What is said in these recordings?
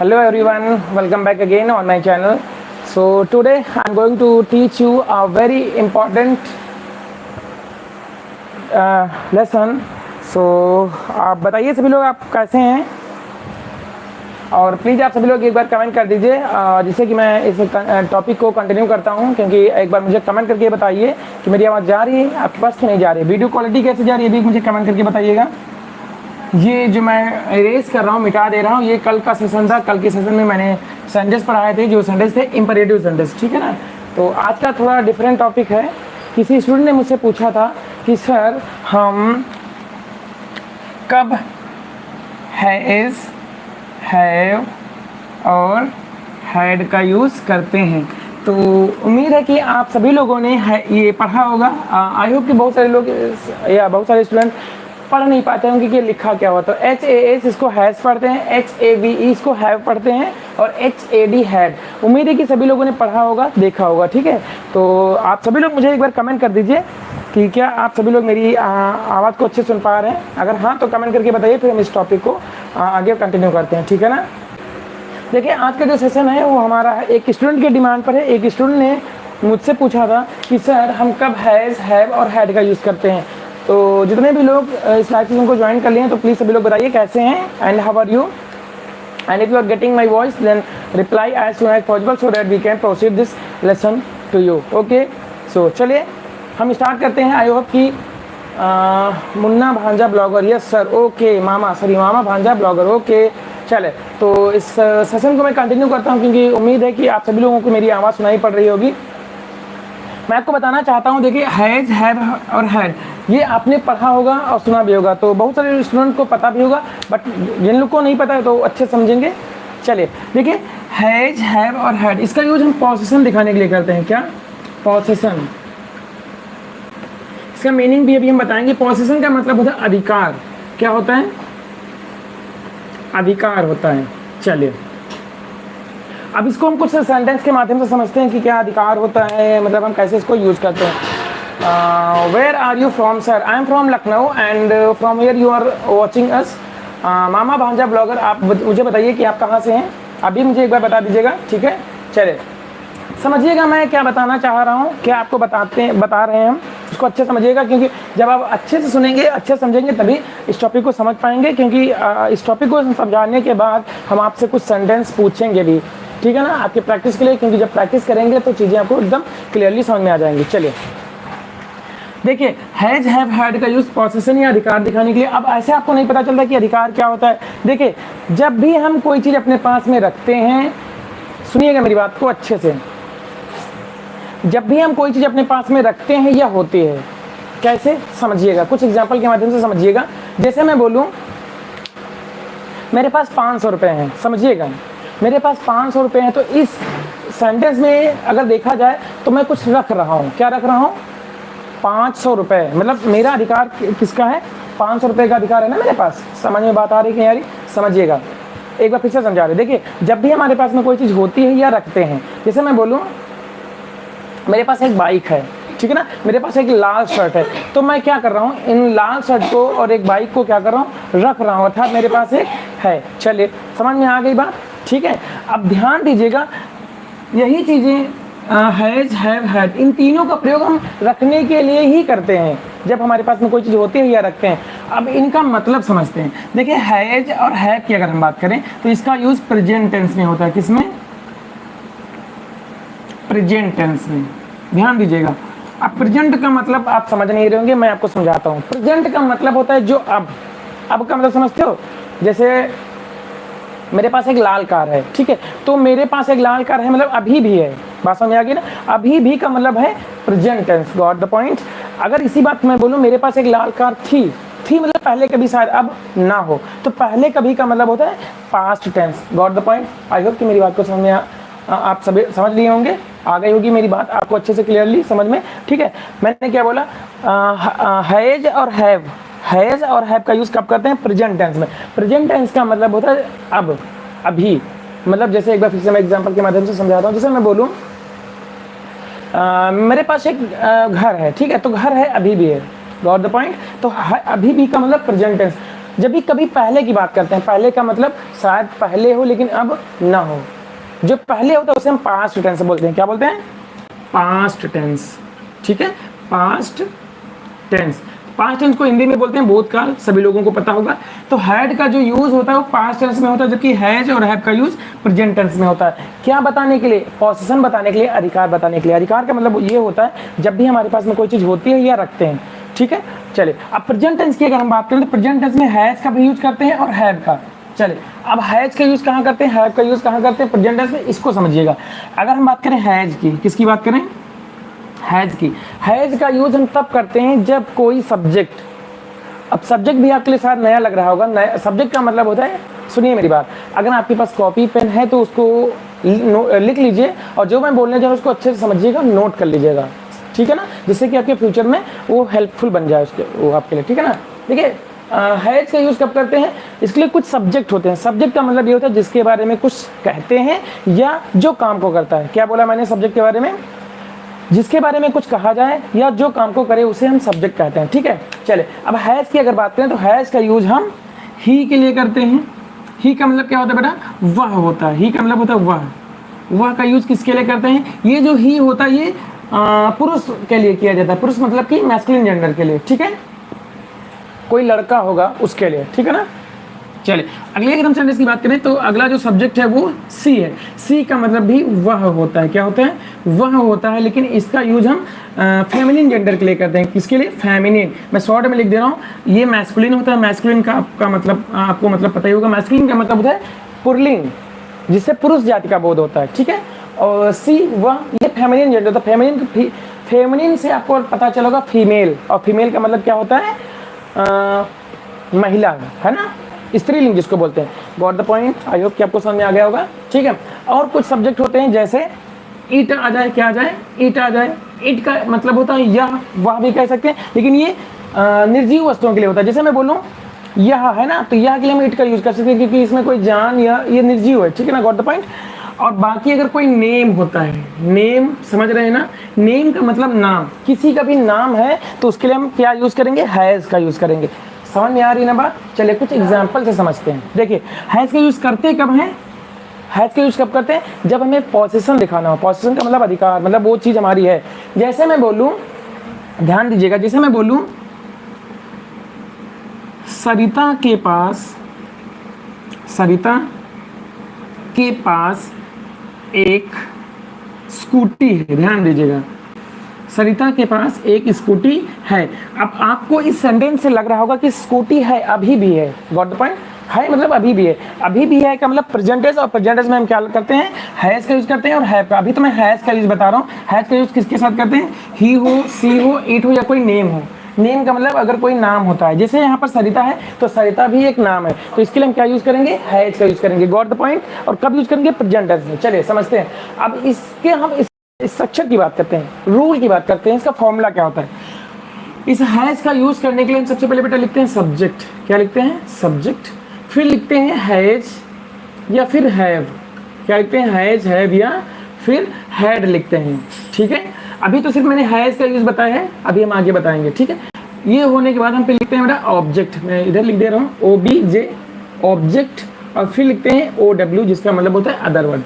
Hello everyone, welcome back again on my channel. So today I'm going to teach you a very important lesson. So आप बताइए सभी लोग आप कैसे हैं, और प्लीज़ आप सभी लोग एक बार कमेंट कर दीजिए जिससे कि मैं इस टॉपिक को कंटिन्यू करता हूं, क्योंकि एक बार मुझे कमेंट करके बताइए कि मेरी आवाज़ जा रही है आपके पास कि नहीं जा रही है, वीडियो क्वालिटी कैसे जा रही है भी मुझे कमेंट करके बताइएगा। ये जो मैं इरेज कर रहा हूँ, मिटा दे रहा हूँ, ये कल का सेशन था। कल के सेशन में मैंने सेंटेंस पढ़ाए थे, जो सेंटेंस थे इंपरेटिव सेंटेंस, ठीक है ना। तो आज का थोड़ा डिफरेंट टॉपिक है। किसी स्टूडेंट ने मुझसे पूछा था कि सर हम कब हैज़, हैव और हैड का यूज़ करते हैं। तो उम्मीद है कि आप सभी लोगों ने ये पढ़ा होगा। आई होप कि बहुत सारे लोग या बहुत सारे स्टूडेंट पढ़ नहीं पाते होंगे कि लिखा क्या हुआ। तो HAS इसको हैज़ पढ़ते हैं, HAVE इसको हैव पढ़ते हैं, और HAD हैड। उम्मीद है कि सभी लोगों ने पढ़ा होगा, देखा होगा, ठीक है। तो आप सभी लोग मुझे एक बार कमेंट कर दीजिए कि क्या आप सभी लोग मेरी आवाज़ को अच्छे सुन पा रहे हैं। अगर हाँ तो कमेंट करके बताइए, फिर हम इस टॉपिक को आगे कंटिन्यू करते हैं, ठीक है ना। देखिए आज का जो सेशन है वो हमारा है एक स्टूडेंट के डिमांड पर है। एक स्टूडेंट ने मुझसे पूछा था कि सर हम कब हैज़, हैव और हैड का यूज़ करते हैं। तो जितने भी लोग इस लाइव सेशन को ज्वाइन कर लिए हैं तो प्लीज़ सभी लोग बताइए कैसे हैं and how are you, and if you are getting my voice then reply as soon as possible so that we can proceed this lesson to you. Okay, so चलिए हम स्टार्ट करते हैं। आई होप कि मुन्ना भांजा blogger, yes sir, okay मामा, sorry मामा Bhanja blogger, okay. चले तो इस session को मैं कंटिन्यू करता हूँ, क्योंकि उम्मीद है कि आप सभी लोगों को मेरी आवाज़ सुनाई पड़ रही होगी। मैं आपको बताना चाहता हूँ, देखिए हैज़, हैव और हैड ये आपने पढ़ा होगा और सुना भी होगा, तो बहुत सारे स्टूडेंट को पता भी होगा, बट जिन लोग को नहीं पता है तो अच्छे समझेंगे। चलिए देखिए हैज़, हैव और हैड इसका यूज हम पोजीशन दिखाने के लिए करते हैं। क्या पोजीशन, इसका मीनिंग भी अभी हम बताएंगे। पोजीशन का मतलब होता है अधिकार। क्या होता है? अधिकार होता है। चलिए अब इसको हम कुछ सेंटेंस के माध्यम से समझते हैं कि क्या अधिकार होता है, मतलब हम कैसे इसको यूज करते हैं। Where are you from sir? I am from Lucknow and from where you are watching us. Mama Bhanja blogger, आप मुझे बताइए कि आप कहाँ से हैं, अभी मुझे एक बार बता दीजिएगा, ठीक है। चलिए समझिएगा मैं क्या बताना चाह रहा हूँ, क्या आपको बता रहे हैं हम, उसको अच्छे समझिएगा, क्योंकि जब आप अच्छे से सुनेंगे, अच्छे समझेंगे तभी इस टॉपिक को समझ पाएंगे। क्योंकि इस टॉपिक को समझाने के बाद हम आपसे कुछ सेंटेंस पूछेंगे भी, ठीक है ना, आपके प्रैक्टिस के लिए, क्योंकि जब प्रैक्टिस करेंगे तो चीज़ें आपको एकदम क्लियरली समझ में आ जाएंगी। चलिए देखिए हैज़, हैव, हैड का यूज़ पोजीशन या अधिकार दिखाने के लिए। अब ऐसे आपको नहीं पता चलता कि अधिकार क्या होता है। देखिए जब भी हम कोई चीज़ अपने पास में रखते हैं, सुनिएगा मेरी बात को अच्छे से, जब भी हम कोई चीज़ अपने पास में रखते हैं या होती है, कैसे समझिएगा, कुछ एग्जाम्पल के माध्यम से समझिएगा। जैसे मैं बोलूँ मेरे पास 500 रुपये हैं, समझिएगा मेरे पास 500 रुपये हैं, तो इस सेंटेंस में अगर देखा जाए तो मैं कुछ रख रहा हूँ। क्या रख रहा हूँ? 500 रुपये, मतलब मेरा अधिकार किसका है? 500 रुपये का अधिकार है ना मेरे पास। समझ में बात आ रही है यारी? समझिएगा, एक बार फिर से समझा रहे। देखिए जब भी हमारे पास में कोई चीज़ होती है या रखते हैं, जैसे मैं बोलूँ मेरे पास एक बाइक है, ठीक है ना, मेरे पास एक लाल शर्ट है, तो मैं क्या कर रहा हूँ, इन लाल शर्ट को और एक बाइक को क्या कर रहा हूँ, रख रहा हूँ, अर्थात मेरे पास एक है। चलिए समझ में आ गई बात, ठीक है। अब ध्यान दीजिएगा, यही चीज़ें हैज़, हैव, हैड, इन तीनों का प्रयोग हम रखने के लिए ही करते हैं जब हमारे पास में कोई चीज़ होती है या रखते हैं। अब इनका मतलब समझते हैं। देखिए हैज़ और हैव की अगर हम बात करें तो इसका यूज़ प्रेजेंट टेंस में होता है। किसमें? प्रेजेंट टेंस में। ध्यान दीजिएगा, अब प्रेजेंट का मतलब आप समझ नहीं रहे होंगे, मैं आपको समझाता हूँ। प्रेजेंट का मतलब होता है जो अब का मतलब समझते हो। जैसे मेरे पास एक लाल कार है, ठीक है, तो मेरे पास एक लाल कार है मतलब अभी भी है। बात समझ आ गई ना? अभी भी का मतलब है present tense. Got the point. अगर इसी बात मैं बोलूँ मेरे पास एक लाल कार थी मतलब पहले कभी, शायद अब ना हो, तो पहले कभी का मतलब होता है past tense. Got the point. I hope कि मेरी बात को समझ में आप सभी समझ लिए होंगे, आ गई होगी मेरी बात आपको अच्छे से क्लियरली समझ में, ठीक है। मैंने क्या बोला, हैज़ और हैव, हैज़ और हैव का यूज़ कब करते हैं? प्रेजेंट टेंस में। प्रेजेंट टेंस का मतलब होता है अब, अभी। मतलब जैसे एक बार फिर से मैं एग्जांपल के माध्यम से समझाता हूँ। जैसे मैं बोलूँ मेरे पास एक घर है, ठीक है, तो घर है अभी भी है। Got the point. तो अभी भी का मतलब प्रेजेंट टेंस। जब भी कभी पहले की बात करते हैं, पहले का मतलब शायद पहले हो लेकिन अब ना हो, जो पहले होता है उसे हम पास्ट टेंस बोलते हैं। क्या बोलते हैं? Past tense. ठीक है, पास्ट टेंस। पास्ट टेंस को हिंदी में बोलते हैं भूतकाल, सभी लोगों को पता होगा। तो हैड का जो यूज होता है वो पास्ट टेंस में होता है, जबकि हैज और हैव का यूज प्रेजेंट टेंस में होता है। क्या बताने के लिए? पोजीशन बताने के लिए, अधिकार बताने के लिए। अधिकार का मतलब ये होता है जब भी हमारे पास में कोई चीज होती है या रखते हैं। ठीक है, चलिए अब प्रेजेंट टेंस की अगर हम बात करें तो प्रेजेंट टेंस में हैज का भी यूज करते हैं और हैव का। चलिए अब हैज का यूज कहाँ करते हैं, हैव का यूज कहाँ करते हैं प्रेजेंट टेंस में, इसको समझिएगा। अगर हम बात करें हैज की, किसकी बात करें? हैज की। हैज का यूज हम तब करते हैं जब कोई सब्जेक्ट, अब सब्जेक्ट भी आपके लिए शायद नया लग रहा होगा। नया सब्जेक्ट का मतलब होता है, सुनिए मेरी बात, अगर आपके पास कॉपी पेन है तो उसको लिख लीजिए और जो मैं बोलने जा रहा हूँ उसको अच्छे से समझिएगा, नोट कर लीजिएगा। ठीक है ना, जिससे कि आपके फ्यूचर में वो हेल्पफुल बन जाए उसके, वो आपके लिए। ठीक है ना, देखिए हैज का यूज कब करते हैं? इसके लिए कुछ सब्जेक्ट होते हैं। सब्जेक्ट का मतलब ये होता है जिसके बारे में कुछ कहते हैं या जो काम को करता है। क्या बोला मैंने सब्जेक्ट के बारे में? जिसके बारे में कुछ कहा जाए या जो काम को करे उसे हम सब्जेक्ट कहते हैं। ठीक है, चले अब हैज की अगर बात करें तो हैज का यूज हम ही के लिए करते हैं। ही का मतलब क्या होता है बेटा? वह होता है। ही का मतलब होता है वह। वह का यूज किसके लिए करते हैं? ये जो ही होता है ये पुरुष के लिए किया जाता है। पुरुष मतलब कि मैस्कुलिन जेंडर के लिए। ठीक है, कोई लड़का होगा उसके लिए। ठीक है ना, चलिए अगले एकदम सेंटेंस की बात करें तो अगला जो सब्जेक्ट है वो सी है। सी का मतलब भी वह होता है। क्या होता है? वह होता है, लेकिन इसका यूज हम फेमिनिन जेंडर के लिए करते हैं। किसके लिए? फेमिनिन। मैं शॉर्ट में लिख दे रहा हूँ, ये मैस्कुलिन होता है। मैस्कुलिन का आपका मतलब आपको मतलब पता ही होगा। मैस्कुलिन का मतलब होता है पुल्लिंग, जिससे पुरुष जाति का बोध होता है। ठीक है, और सी वह, ये फेमिनिन जेंडर होता है। फेमिनिन से आपको पता चलेगा फीमेल, और फीमेल का मतलब क्या होता है? महिला, है ना, स्त्रीलिंग जिसको बोलते हैं। Got the point? I hope कि आपको समझ में आ गया होगा। ठीक है, और कुछ सब्जेक्ट होते हैं जैसे ईट आ जाए, क्या आ जाए? ईट आ जाए। ईट का मतलब होता है यह, वह भी कह सकते हैं, लेकिन ये निर्जीव वस्तुओं के लिए होता है। जैसे मैं बोलूँ यह, है ना, तो यह के लिए हम ईट का यूज कर सकते हैं क्योंकि इसमें कोई जान या ये निर्जीव है। ठीक है ना, गॉट द पॉइंट? और बाकी अगर कोई नेम होता है, नेम समझ रहे हैं ना, नेम का मतलब नाम, किसी का भी नाम है तो उसके लिए हम क्या यूज करेंगे? हैज का यूज करेंगे। समझ में आ रही ना बात? चलिए कुछ एग्जाम्पल से समझते हैं। देखिए हैज का यूज करते कब हैं? हैज का यूज कब करते हैं? जब हमें पोजीशन दिखाना हो। पोजीशन का मतलब अधिकार, मतलब वो चीज हमारी है। जैसे मैं बोलूं, ध्यान दीजिएगा, जैसे मैं बोलूं सरिता के पास एक स्कूटी है। ध्यान दीजिएगा, सरिता के पास एक स्कूटी है। अब आपको इस सेंटेंस से लग रहा होगा कि स्कूटी है, अभी भी है। Got the point? है मतलब अभी भी है। अभी भी है का मतलब प्रेजेंटेंस, और प्रेजेंटेंस में हम क्या करते हैं? हैज का यूज करते हैं और हैव का। अभी तो मैं हैज का यूज बता रहा हूँ। हैज का यूज किसके साथ करते हैं? ही हो, सी हो, इट हो, या कोई नेम हो। नेम का मतलब अगर कोई नाम होता है, जैसे यहाँ पर सरिता है तो सरिता भी एक नाम है, तो इसके लिए हम क्या यूज करेंगे? हैज का यूज करेंगे। Got the point? और कब यूज करेंगे? प्रेजेंट टेंस में। चलिए समझते हैं। अब इसके हम स्ट्रक्चर की बात करते हैं, रूल की बात करते हैं, इसका फॉर्मूला क्या होता है। इस हैज का यूज करने के लिए हम सबसे पहले बेटा लिखते हैं सब्जेक्ट। क्या लिखते हैं? सब्जेक्ट। फिर लिखते हैं हैज या फिर हैव। क्या लिखते हैं? हैज, हैव या फिर हैड लिखते हैं। ठीक है, अभी तो सिर्फ मैंने हैज का यूज बताया है, अभी हम आगे बताएंगे। ठीक है, ये होने के बाद हम फिर लिखते हैं बेटा ऑब्जेक्ट। मैं इधर लिख दे रहा हूँ OBJ, ऑब्जेक्ट। और फिर लिखते हैं OW, जिसका मतलब होता है अदर वर्ड।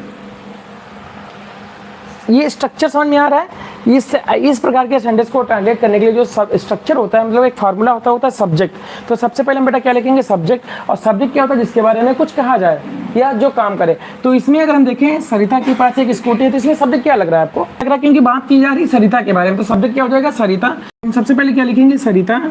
ये स्ट्रक्चर समझ में आ रहा है? इस प्रकार के सेंटेंस को ट्रांसलेट करने के लिए जो स्ट्रक्चर होता है, मतलब एक फार्मूला होता है सब्जेक्ट। तो सबसे पहले हम बेटा क्या लिखेंगे? सब्जेक्ट। और सब्जेक्ट क्या होता है? जिसके बारे में कुछ कहा जाए या जो काम करे। तो इसमें अगर हम देखें सरिता के पास एक स्कूटी है, तो इसमें सब्जेक्ट क्या लग रहा है आपको? लग रहा है क्योंकि बात की जा रही है सरिता के बारे में, तो सब्जेक्ट क्या हो जाएगा? सरिता। हम सबसे पहले क्या लिखेंगे? सरिता।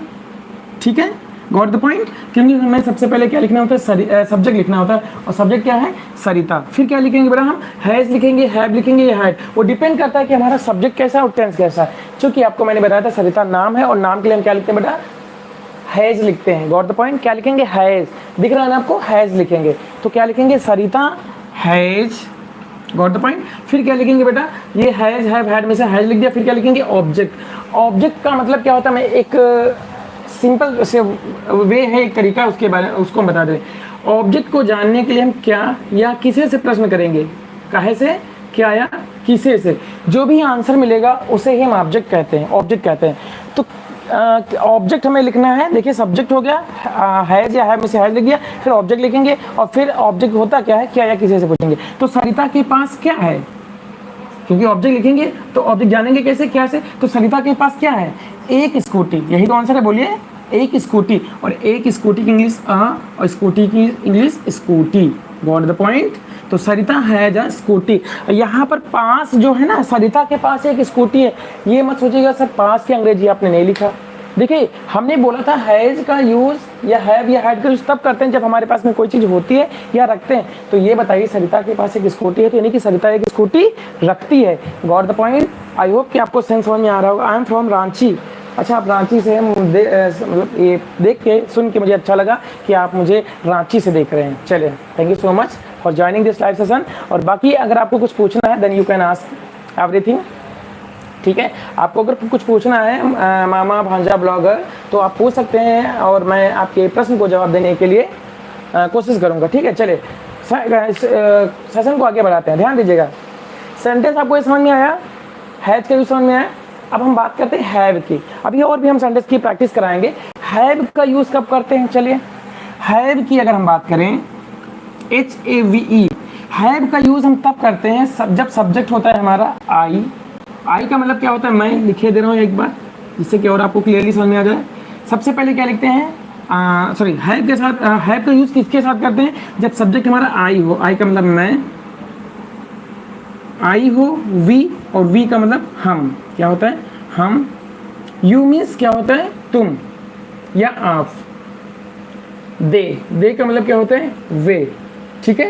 ठीक है, गॉट द पॉइंट? क्योंकि हमें सबसे पहले क्या लिखना होता है? सब्जेक्ट लिखना होता है, और सब्जेक्ट क्या है? सरिता। फिर क्या लिखेंगे बेटा? हम हैज लिखेंगे, हैव लिखेंगे या हैड। वो डिपेंड करता है कि हमारा सब्जेक्ट कैसा है और टेंस कैसा है। चूंकि आपको मैंने बताया था सरिता नाम है, और नाम के लिए हम क्या लिखते हैं बेटा? हैज लिखते हैं। Got the point? क्या लिखेंगे? हैज। दिख रहा है ना आपको? हैज लिखेंगे। तो क्या लिखेंगे? सरिता हैज। Got the point? फिर क्या लिखेंगे बेटा? ये हैज, हैव, हैड में से हैज लिख दिया। फिर क्या लिखेंगे? ऑब्जेक्ट। ऑब्जेक्ट का मतलब क्या होता है? मैं एक सिंपल से वे है, एक तरीका उसके बारे में उसको हम बता दें। ऑब्जेक्ट को जानने के लिए हम क्या या किसे से प्रश्न करेंगे? काहे से, क्या या किसे से। जो भी आंसर मिलेगा उसे ही हम ऑब्जेक्ट कहते हैं, ऑब्जेक्ट कहते हैं। तो ऑब्जेक्ट हमें लिखना है। देखिए सब्जेक्ट हो गया, हैज या हैव में से हैज लिख दिया, फिर ऑब्जेक्ट लिखेंगे और फिर ऑब्जेक्ट होता क्या है, क्या या किसी से पूछेंगे। तो सरिता के पास क्या है, क्योंकि ऑब्जेक्ट लिखेंगे तो ऑब्जेक्ट जानेंगे कैसे, क्या से। तो सरिता के पास क्या है, एक स्कूटी, यही तो आंसर है, बोलिए एक स्कूटी। और एक स्कूटी की इंग्लिश और स्कूटी की English scooty. Got the point. तो सरिता हैज अ स्कूटी। यहाँ पर पास जो है ना, सरिता के पास एक स्कूटी है, ये मत सोचिएगा सर पास की अंग्रेजी आपने नहीं लिखा। देखिए हमने बोला था हैज का यूज़ या हैव या हैड का यूज़ तब करते हैं जब हमारे पास में कोई चीज़ होती है या रखते हैं। तो ये बताइए सरिता के पास एक स्कूटी है, तो यानी कि सरिता एक स्कूटी रखती है। Got the point. I hope कि आपको सेंस समझ में आ रहा होगा। आई एम फ्रॉम रांची। अच्छा आप रांची से मतलब ये देख के सुन के मुझे अच्छा लगा कि आप मुझे रांची से देख रहे हैं। चलिए thank you so much for joining this live session. और बाकी अगर आपको कुछ पूछना है then you can ask everything, ठीक है। आपको अगर कुछ पूछना है मामा भांजा ब्लॉगर तो आप पूछ सकते हैं और मैं आपके प्रश्न को जवाब देने के लिए कोशिश करूंगा, ठीक है। चलिए सेशन को आगे बढ़ाते हैं। ध्यान दीजिएगा, सेंटेंस आपको ये समझ में आया, हैज का यूज समझ में आया। अब हम बात करते हैं हैव की। अभी और भी हम सेंटेंस की प्रैक्टिस कराएंगे। हैव का यूज कब करते हैं, चलिए हैव की अगर हम बात करें HAVE, हैव का यूज हम तब करते हैं जब सब्जेक्ट होता है हमारा आई। आई का मतलब क्या होता है, मैं लिखे दे रहा हूँ एक बार जिससे कि और आपको क्लियरली समझ में आ जाए। सबसे पहले क्या लिखते हैं, सॉरी हैव के साथ, हैव का यूज किसके साथ करते हैं, जब सब्जेक्ट हमारा आई हो। आई का मतलब मैं, आई हो वी, और वी का मतलब हम, क्या होता है हम। यू मीन्स क्या होता है तुम या आप। दे का मतलब क्या होता है वे, ठीक है।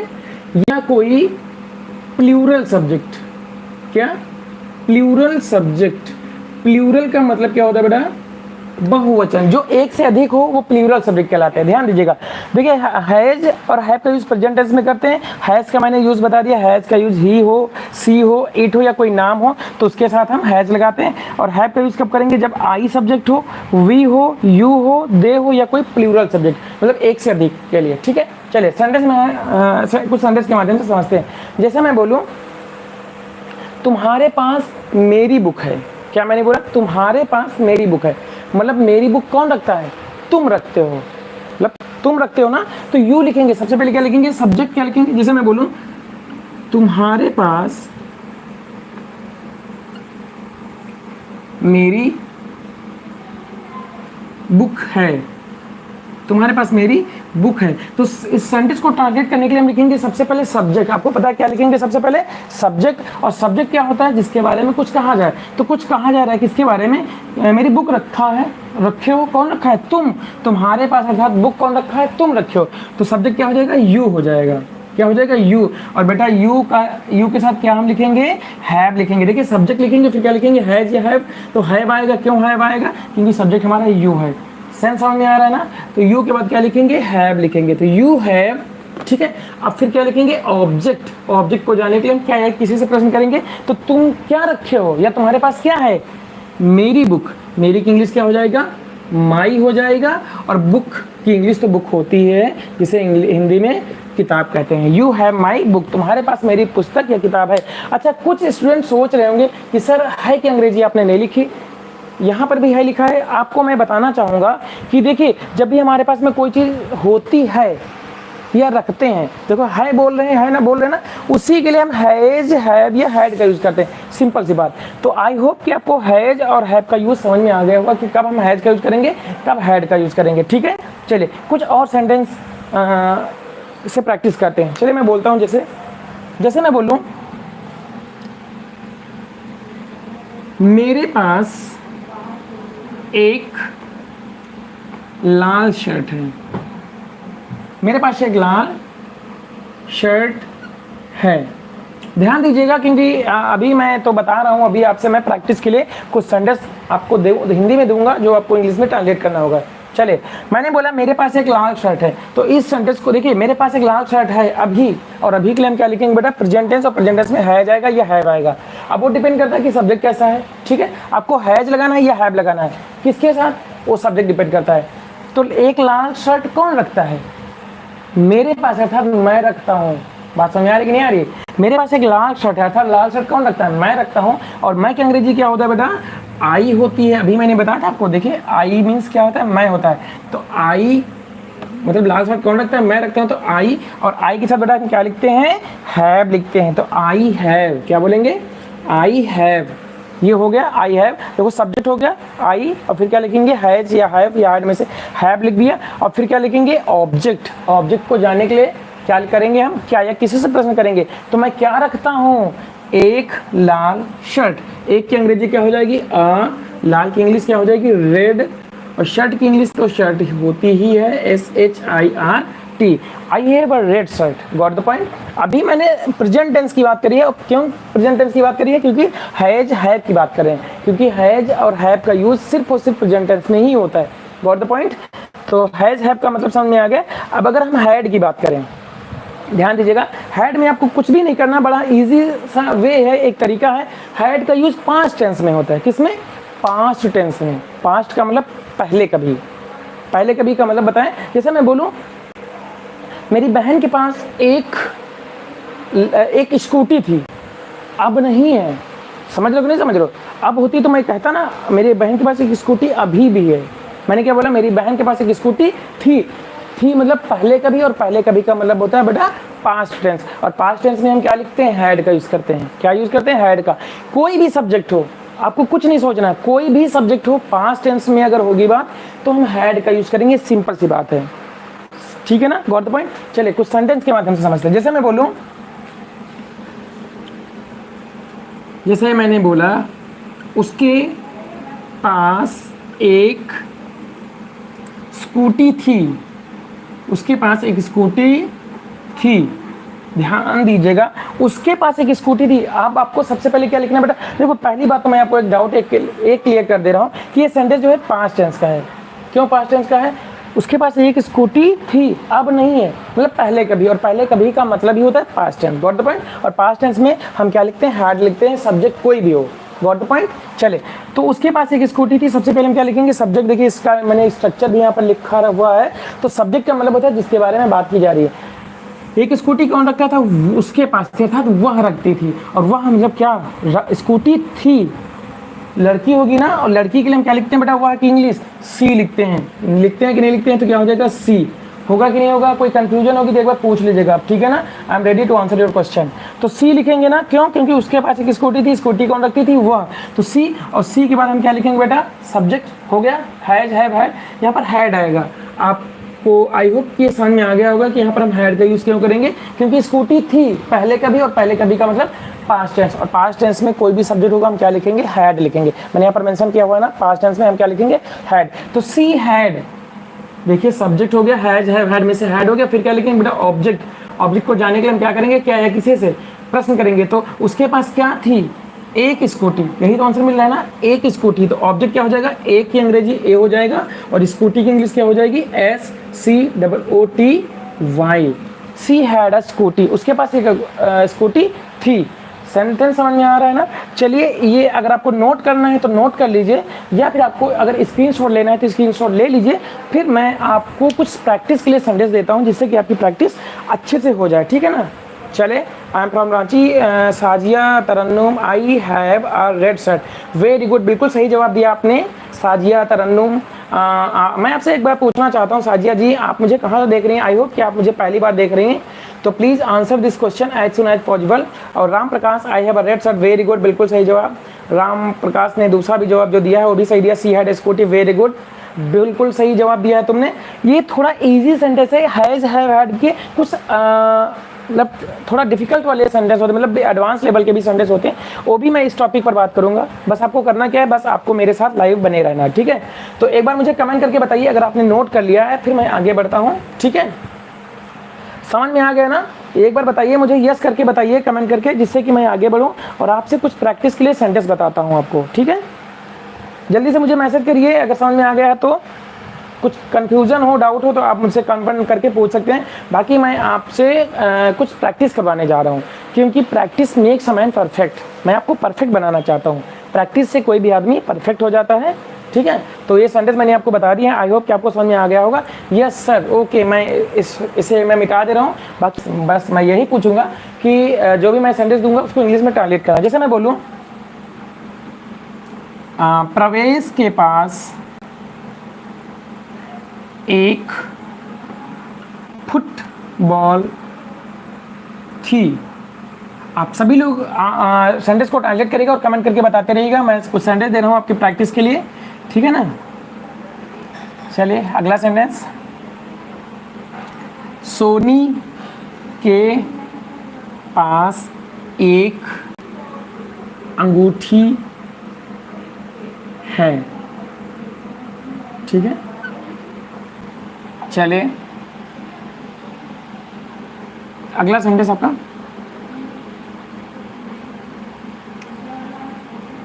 या कोई प्लूरल सब्जेक्ट, क्या प्लूरल सब्जेक्ट। प्लूरल का मतलब क्या होता है बेटा, बहुवचन। जो एक से अधिक हो वो प्लूरल सब्जेक्ट कहलाते हैं। ध्यान दीजिएगा। देखिए हैज और हैव का यूज प्रेजेंट टेंस में करते हैं। हैज का मैंने यूज बता दिया, हैज का यूज ही हो, सी हो, इट हो या कोई नाम हो तो उसके साथ हम हैज लगाते हैं। और हैव का यूज कब करेंगे, जब आई सब्जेक्ट हो, वी हो, यू हो, दे हो या कोई प्लूरल सब्जेक्ट, मतलब एक से अधिक के लिए, ठीक है। चलिए सेंटेंस में कुछ सेंटेंस के माध्यम से समझते हैं। जैसे मैं बोलूँ तुम्हारे पास मेरी बुक है, क्या मैंने बोला तुम्हारे पास मेरी बुक है, मतलब मेरी बुक कौन रखता है, तुम रखते हो, मतलब तुम रखते हो ना। तो यू लिखेंगे, सबसे पहले क्या लिखेंगे, सब्जेक्ट क्या लिखेंगे। जैसे मैं बोलूं तुम्हारे पास मेरी बुक है, तुम्हारे पास मेरी बुक है। तो इस सेंटेंस को टारगेट करने के लिए हम लिखेंगे सबसे पहले सब्जेक्ट। आपको पता है क्या लिखेंगे, सबसे पहले सब्जेक्ट। और सब्जेक्ट क्या होता है, जिसके बारे में कुछ कहा जाए। तो कुछ कहा जा रहा है किसके बारे में, मेरी बुक रखा है, रखे हो, कौन रखा है, तुम। तुम्हारे पास अर्थात बुक कौन रखा है, तुम रखे हो। तो सब्जेक्ट क्या हो जाएगा, यू हो जाएगा। क्या हो जाएगा, यू। और बेटा यू के साथ क्या हम लिखेंगे, हैव लिखेंगे। देखिए सब्जेक्ट लिखेंगे फिर क्या लिखेंगे, हैज या हैव। तो हैव आएगा, क्यों हैव आएगा, क्योंकि सब्जेक्ट हमारा यू है। सेंस समझ में आ रहा है ना। तो यू के बाद क्या लिखेंगे, हैव लिखेंगे। तो यू हैव, ठीक है। अब फिर क्या लिखेंगे, ऑब्जेक्ट। ऑब्जेक्ट को जानने के लिए हम क्या है, किसी से प्रश्न करेंगे तो तुम क्या रखे हो या तुम्हारे पास क्या है, मेरी बुक। मेरी की इंग्लिश क्या हो जाएगा, माई हो जाएगा। और बुक की इंग्लिश तो बुक होती है, जिसे हिंदी में किताब कहते हैं। यू हैव माई बुक, तुम्हारे पास मेरी पुस्तक या किताब है। अच्छा कुछ स्टूडेंट सोच रहे होंगे कि सर है की अंग्रेजी आपने नहीं लिखी, यहाँ पर भी है लिखा है। आपको मैं बताना चाहूँगा कि देखिए जब भी हमारे पास में कोई चीज़ होती है या रखते हैं, देखो है बोल रहे हैं, है ना बोल रहे हैं ना, उसी के लिए हम हैज, हैव या हैड का यूज़ करते हैं। सिंपल सी बात। तो आई होप कि आपको हैज और हैव का यूज़ समझ में आ गया होगा कि कब हम हैज का यूज़ करेंगे, कब हैड का यूज़ करेंगे, ठीक है। चलिए कुछ और सेंटेंस से प्रैक्टिस करते हैं। चलिए मैं बोलता हूँ, जैसे मैं बोलूँ मेरे पास एक लाल शर्ट है, मेरे पास एक लाल शर्ट है। ध्यान दीजिएगा क्योंकि अभी मैं तो बता रहा हूँ, अभी आपसे मैं प्रैक्टिस के लिए कुछ सेंटेंस आपको हिंदी में दूंगा जो आपको इंग्लिश में ट्रांसलेट करना होगा। चलिए मैंने बोला मेरे पास एक लाल शर्ट है, तो इस सेंटेंस को देखिए, मेरे पास एक लाल शर्ट है अभी, और अभी के लिए हम क्या लिखेंगे बेटा, प्रेजेंट टेंस। और प्रेजेंट टेंस में हैज आएगा या हैव आएगा। अब वो डिपेंड करता है कि सब्जेक्ट कैसा है, ठीक है। आपको हैज लगाना है या हैव लगाना है, किसके साथ, वो सब्जेक्ट डिपेंड करता है। तो एक लाल शर्ट कौन रखता है, मेरे पास, अर्थात मैं रखता हूँ। बात समझ आ रही कि नहीं आ रही। मेरे पास एक लाल शर्ट है, अर्थात लाल शर्ट कौन रखता है, मैं रखता हूँ। और मैं की अंग्रेजी क्या होता है बेटा, आई होती है, अभी मैंने बताया था आपको, देखिए आई मीन्स क्या होता है, मैं होता है, तो आई मतलब लास्ट वर्ड कौन रखता है, मैं रखता हूँ, तो आई, और आई के साथ बेटा हम क्या लिखते हैं, हैव लिखते हैं, तो आई हैव, क्या बोलेंगे, आई हैव, ये हो गया आई हैव, देखो सब्जेक्ट हो गया आई, और फिर क्या लिखेंगे, हैज या हैव, या हैड में से हैव लिख दिया, और फिर क्या लिखेंगे, ऑब्जेक्ट, ऑब्जेक्ट को जानने के लिए क्या करेंगे हम, क्या या किसी से प्रश्न करेंगे, तो मैं क्या रखता हूँ, एक लाल शर्ट, एक की अंग्रेजी क्या हो जाएगी लाल की इंग्लिश क्या हो जाएगी रेड, और शर्ट की इंग्लिश तो शर्ट होती ही है SHIRT, I have a red shirt, got the point. अभी मैंने प्रेजेंट टेंस की बात करी है, और क्यों प्रेजेंट टेंस की बात करी है, क्योंकि हैज हैव की बात करें, क्योंकि हैज और हैव का यूज सिर्फ और सिर्फ प्रेजेंट टेंस में ही होता है, गॉट द पॉइंट। तो हैज हैव का मतलब समझ में आ गया। अब अगर हम हैड की बात करें, ध्यान दीजिएगा, हैड में आपको कुछ भी नहीं करना, बड़ा इजी सा वे है, एक तरीका है। हैड का यूज पास्ट टेंस में होता है, किसमें, पास्ट टेंस में। पास्ट का मतलब पहले कभी, पहले कभी का मतलब बताएं, जैसे मैं बोलूं मेरी बहन के पास एक स्कूटी थी, अब नहीं है, समझ लो कि नहीं समझ लो, अब होती तो मैं कहता ना मेरी बहन के पास एक स्कूटी अभी भी है, मैंने क्या बोला, मेरी बहन के पास एक स्कूटी थी मतलब पहले कभी, और पहले कभी का मतलब होता है बेटा पास्ट टेंस, और पास्ट टेंस में हम क्या लिखते हैं, हैड का यूज करते हैं, क्या यूज करते हैं, हैड का। कोई भी सब्जेक्ट हो, आपको कुछ नहीं सोचना, कोई भी सब्जेक्ट हो, पास्ट टेंस में अगर होगी बात तो हम हैड का यूज करेंगे, सिंपल सी बात है, ठीक है ना, गॉट द पॉइंट। चलिए कुछ सेंटेंस के माध्यम से समझते हैं। जैसे मैं बोलूं, जैसे मैंने बोला उसके पास एक स्कूटी थी, उसके पास एक स्कूटी थी, ध्यान दीजिएगा, उसके पास एक स्कूटी थी। अब आपको सबसे पहले क्या लिखना है बेटा, देखो पहली बात तो मैं आपको एक डाउट एक क्लियर कर दे रहा हूँ कि ये सेंटेंस जो है पास्ट टेंस का है। क्यों पास्ट टेंस का है, उसके पास एक स्कूटी थी, अब नहीं है, मतलब पहले कभी, और पहले कभी का मतलब ही होता है past tense, got the point. और पास्ट टेंस में हम क्या लिखते हैं, हैड लिखते हैं, सब्जेक्ट कोई भी हो, गॉट द पॉइंट। चले, तो उसके पास एक स्कूटी थी, सबसे पहले हम क्या लिखेंगे, सब्जेक्ट। देखिए इसका मैंने स्ट्रक्चर भी यहाँ पर लिखा हुआ है, तो सब्जेक्ट का मतलब होता है जिसके बारे में बात की जा रही है। एक स्कूटी कौन रखता था, उसके पास से था, तो वह रखती थी, और वह मतलब क्या, स्कूटी थी, लड़की होगी ना, और लड़की के लिए हम क्या लिखते हैं बेटा, वह की इंग्लिश सी लिखते हैं कि नहीं लिखते हैं, तो क्या हो जाएगा, सी। होगा कि नहीं होगा, कोई कंफ्यूजन होगी तो एक बार पूछ लीजिएगा आप, ठीक है ना, I am ready to answer your question. तो सी लिखेंगे ना, क्यों, क्योंकि उसके पास एक स्कूटी थी, स्कूटी कौन रखती थी, वह, तो सी, और सी के बाद हम क्या लिखेंगे बेटा, सब्जेक्ट हो गया, हैज हैव हैड, यहाँ पर हैड आएगा। आपको आई होप ये समझ में आ गया होगा कि यहाँ पर हम हैड का यूज क्यों करेंगे, क्योंकि स्कूटी थी पहले कभी, और पहले कभी का मतलब पास्ट टेंस, और पास्ट टेंस में कोई भी सब्जेक्ट होगा हम क्या लिखेंगे, हैड लिखेंगे। मैंने यहाँ पर मेंशन किया हुआ है ना, पास्ट टेंस में हम क्या लिखेंगे, हैड। तो सी हैड, देखिए सब्जेक्ट हो गया, हैज हैव हैड में से हैड हो गया, फिर क्या लिखेंगे बेटा, ऑब्जेक्ट। ऑब्जेक्ट को जानने के लिए हम क्या करेंगे, क्या है, किसी से प्रश्न करेंगे, तो उसके पास क्या थी, एक स्कूटी, यही तो आंसर मिल रहा है ना, एक स्कूटी। तो ऑब्जेक्ट क्या हो जाएगा, एक की अंग्रेजी ए हो जाएगा, और स्कूटी की इंग्लिश क्या हो जाएगी, SCOOTY। She had a scooty, उसके पास एक स्कूटी थी। सेंटेंस समझ में आ रहा है ना। चलिए ये अगर आपको नोट करना है तो नोट कर लीजिए, या फिर आपको अगर स्क्रीनशॉट लेना है तो स्क्रीनशॉट ले लीजिए। फिर मैं आपको कुछ प्रैक्टिस के लिए सेंटेंस देता हूं जिससे कि आपकी प्रैक्टिस अच्छे से हो जाए, ठीक है ना। चले, आई am from Ranchi, Sajiya Tarannum, I have a red shirt. Very good, बिल्कुल सही जवाब दिया आपने साजिया तरन्नुम। मैं आपसे एक बार पूछना चाहता हूँ साजिया जी, आप मुझे कहाँ से देख रही हैं, आई होप कि आप मुझे पहली बार देख रही हैं, तो please answer this question as soon as possible. और Ram Prakash, I have a red shirt, very good, बिल्कुल सही जवाब। राम प्रकाश ने दूसरा भी जवाब जो दिया है वो भी सही दिया, she had scooty, very good, बिल्कुल सही जवाब दिया है तुमने। ये थोड़ा इजी सेंटेंस है, हैज हैव हैड के कुछ मतलब थोड़ा डिफिकल्ट वाले सेंटेंस होते हैं, मतलब एडवांस लेवल के भी सेंटेंस होते हैं, वो भी मैं इस टॉपिक पर बात करूंगा। बस आपको करना क्या है, बस आपको मेरे साथ लाइव बने रहना, ठीक है। तो एक बार मुझे कमेंट करके बताइए अगर आपने नोट कर लिया है, फिर मैं आगे बढ़ता हूँ, ठीक है। समझ में आ गया ना, एक बार बताइए मुझे, यस करके बताइए कमेंट करके, जिससे कि मैं आगे बढ़ूँ और आपसे कुछ प्रैक्टिस के लिए सेंटेंस बताता हूँ आपको, ठीक है। जल्दी से मुझे मैसेज करिए अगर समझ में आ गया है, तो कुछ कन्फ्यूज़न हो, डाउट हो तो आप मुझसे कन्फर्म करके पूछ सकते हैं। बाकी मैं आपसे कुछ प्रैक्टिस करवाने जा रहा हूँ, क्योंकि practice makes a man perfect. मैं आपको परफेक्ट बनाना चाहता हूँ, प्रैक्टिस से कोई भी आदमी परफेक्ट हो जाता है, ठीक है। तो ये सेंटेंस मैंने आपको बता दिया है, आई होप कि आपको समझ में आ गया होगा। यस सर, ओके, मैं इसे मैं मिटा दे रहा हूँ। बाकी बस मैं यही पूछूंगा कि जो भी मैं सेंटेंस दूंगा उसको इंग्लिश में ट्रांसलेट करना। जैसे मैं बोलूँ प्रवेश के पास एक फुटबॉल थी। आप सभी लोग सेंटेंस को ट्रांसलेट करिएगा और कमेंट करके बताते रहिएगा। मैं कुछ सेंटेंस दे रहा हूँ आपकी प्रैक्टिस के लिए, ठीक है ना। चलिए अगला सेंटेंस, सोनी के पास एक अंगूठी है, ठीक है। चलिए अगला सेंटेंस आपका,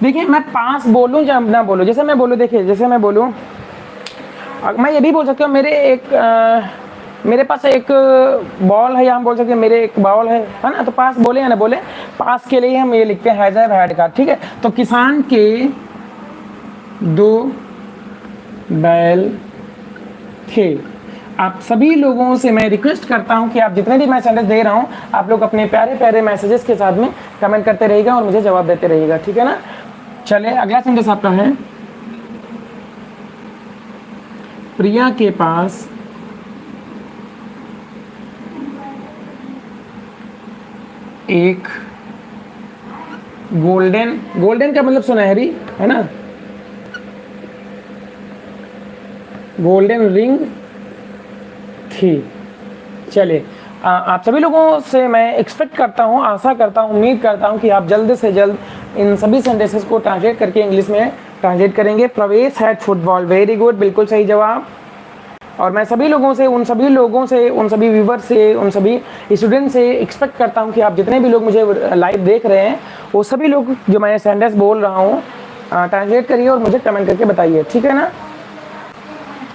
देखिए मैं पास बोलूं या ना बोलूं, जैसे मैं बोलूं, देखिए जैसे मैं बोलूं, मैं ये भी बोल सकता हूँ मेरे पास एक बॉल है, या हम बोल सकते हैं मेरे एक बॉल है ना। तो पास बोले या ना बोले, पास के लिए हम ये लिखते हैं हैज हैव हैड का, ठीक है। तो किसान के 2 बैल थे। आप सभी लोगों से मैं रिक्वेस्ट करता हूं कि आप जितने भी मैं सेंटेंस दे रहा हूं, आप लोग अपने प्यारे प्यारे मैसेजेस के साथ में कमेंट करते रहिएगा और मुझे जवाब देते रहिएगा, ठीक है ना। चलिए अगला सेंटेंस आपका है, प्रिया के पास एक गोल्डन का मतलब सुनहरी है ना, गोल्डन रिंग थी। चलिए आप सभी लोगों से मैं एक्सपेक्ट करता हूँ, आशा करता हूँ, उम्मीद करता हूँ कि आप जल्द से जल्द इन सभी सेंटेंसेस को ट्रांसलेट करके इंग्लिश में ट्रांसलेट करेंगे। प्रवेश हैड फुटबॉल, वेरी गुड, बिल्कुल सही जवाब। और मैं सभी लोगों से, उन सभी व्यूवर्स से, उन सभी स्टूडेंट से एक्सपेक्ट करता हूं कि आप जितने भी लोग मुझे लाइव देख रहे हैं, वो सभी लोग जो मैं सेंटेंस बोल रहा हूं ट्रांसलेट करिए और मुझे कमेंट करके बताइए, ठीक है ना।